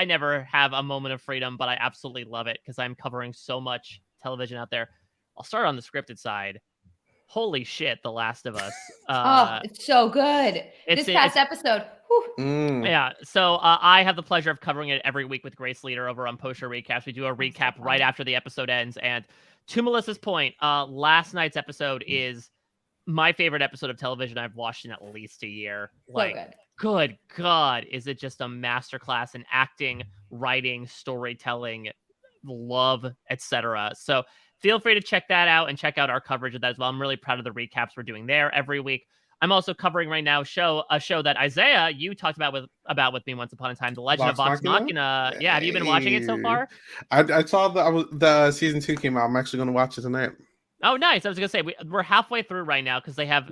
never have a moment of freedom, but I absolutely love it because I'm covering so much television out there. I'll start on the scripted side. Holy shit, The Last of Us. It's so good. This past episode. Yeah, so I have the pleasure of covering it every week with Grace Leader over on Poster Recaps. We do a recap right after the episode ends. And to Melissa's point, last night's episode is my favorite episode of television I've watched in at least a year. Like, good God, is it just a masterclass in acting, writing, storytelling, love, etc. So feel free to check that out and check out our coverage of that as well. I'm really proud of the recaps we're doing there every week. I'm also covering right now a show that Isaiah, you talked about with me once upon a time, The Legend of Vox Machina. Yeah, have you been watching it so far? I saw the season 2 came out. I'm actually going to watch it tonight. Oh, nice. I was going to say, we're halfway through right now because they have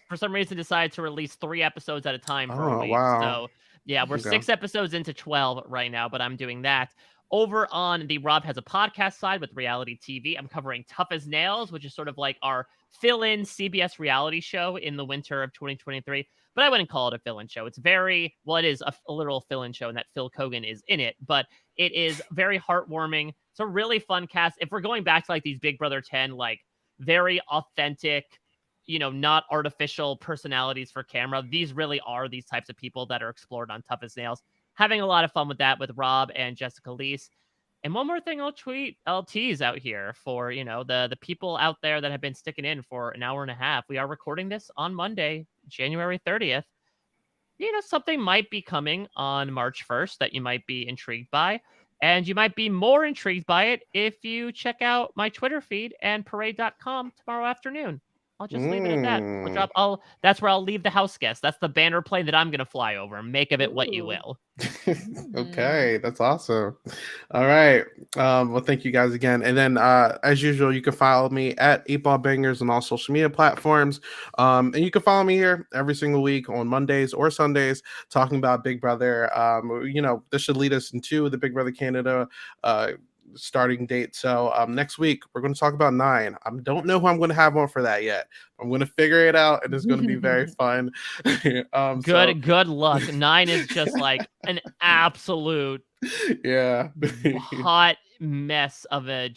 for some reason decided to release 3 episodes at a time for a week. Wow. So yeah, we're 6 episodes into 12 right now, but I'm doing that. Over on the Rob Has a Podcast side with reality TV, I'm covering Tough as Nails, which is sort of like our fill-in CBS reality show in the winter of 2023. But I wouldn't call it a fill-in show. It's it is a literal fill-in show, and that Phil Kogan is in it. But it is very heartwarming. It's a really fun cast. If we're going back to like these Big Brother 10, like very authentic, not artificial personalities for camera, these really are these types of people that are explored on Tough as Nails. Having a lot of fun with that with Rob and Jessica Leese. And one more thing I'll tease out here for, the people out there that have been sticking in for an hour and a half. We are recording this on Monday, January 30th. something might be coming on March 1st that you might be intrigued by. And you might be more intrigued by it if you check out my Twitter feed and parade.com tomorrow afternoon. I'll just leave it at that. That's where I'll leave the house guest. That's the banner plane that I'm going to fly over. Make of it what you will. Okay, that's awesome. All right. Well, thank you guys again. And then, as usual, you can follow me at 8Ball Bangers on all social media platforms. And you can follow me here every single week on Mondays or Sundays talking about Big Brother. This should lead us into the Big Brother Canada starting date. So next week we're going to talk about 9. I don't know who I'm going to have on for that yet. I'm going to figure it out, and it's going to be very fun. Good luck. 9 is just like an absolute hot mess of an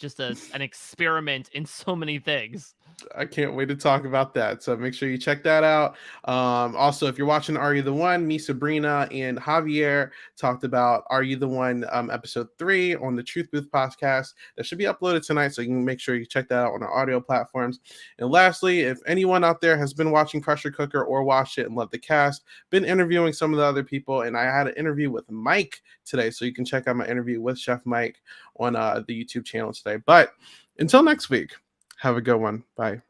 experiment in so many things. I can't wait to talk about that. So make sure you check that out. Also, if you're watching Are You the One, me, Sabrina, and Javier talked about Are You the One episode 3 on the Truth Booth podcast. That should be uploaded tonight, so you can make sure you check that out on our audio platforms. And lastly, if anyone out there has been watching Pressure Cooker or watched it and loved the cast, been interviewing some of the other people, and I had an interview with Mike today, so you can check out my interview with Chef Mike on the YouTube channel today. But until next week, have a good one. Bye.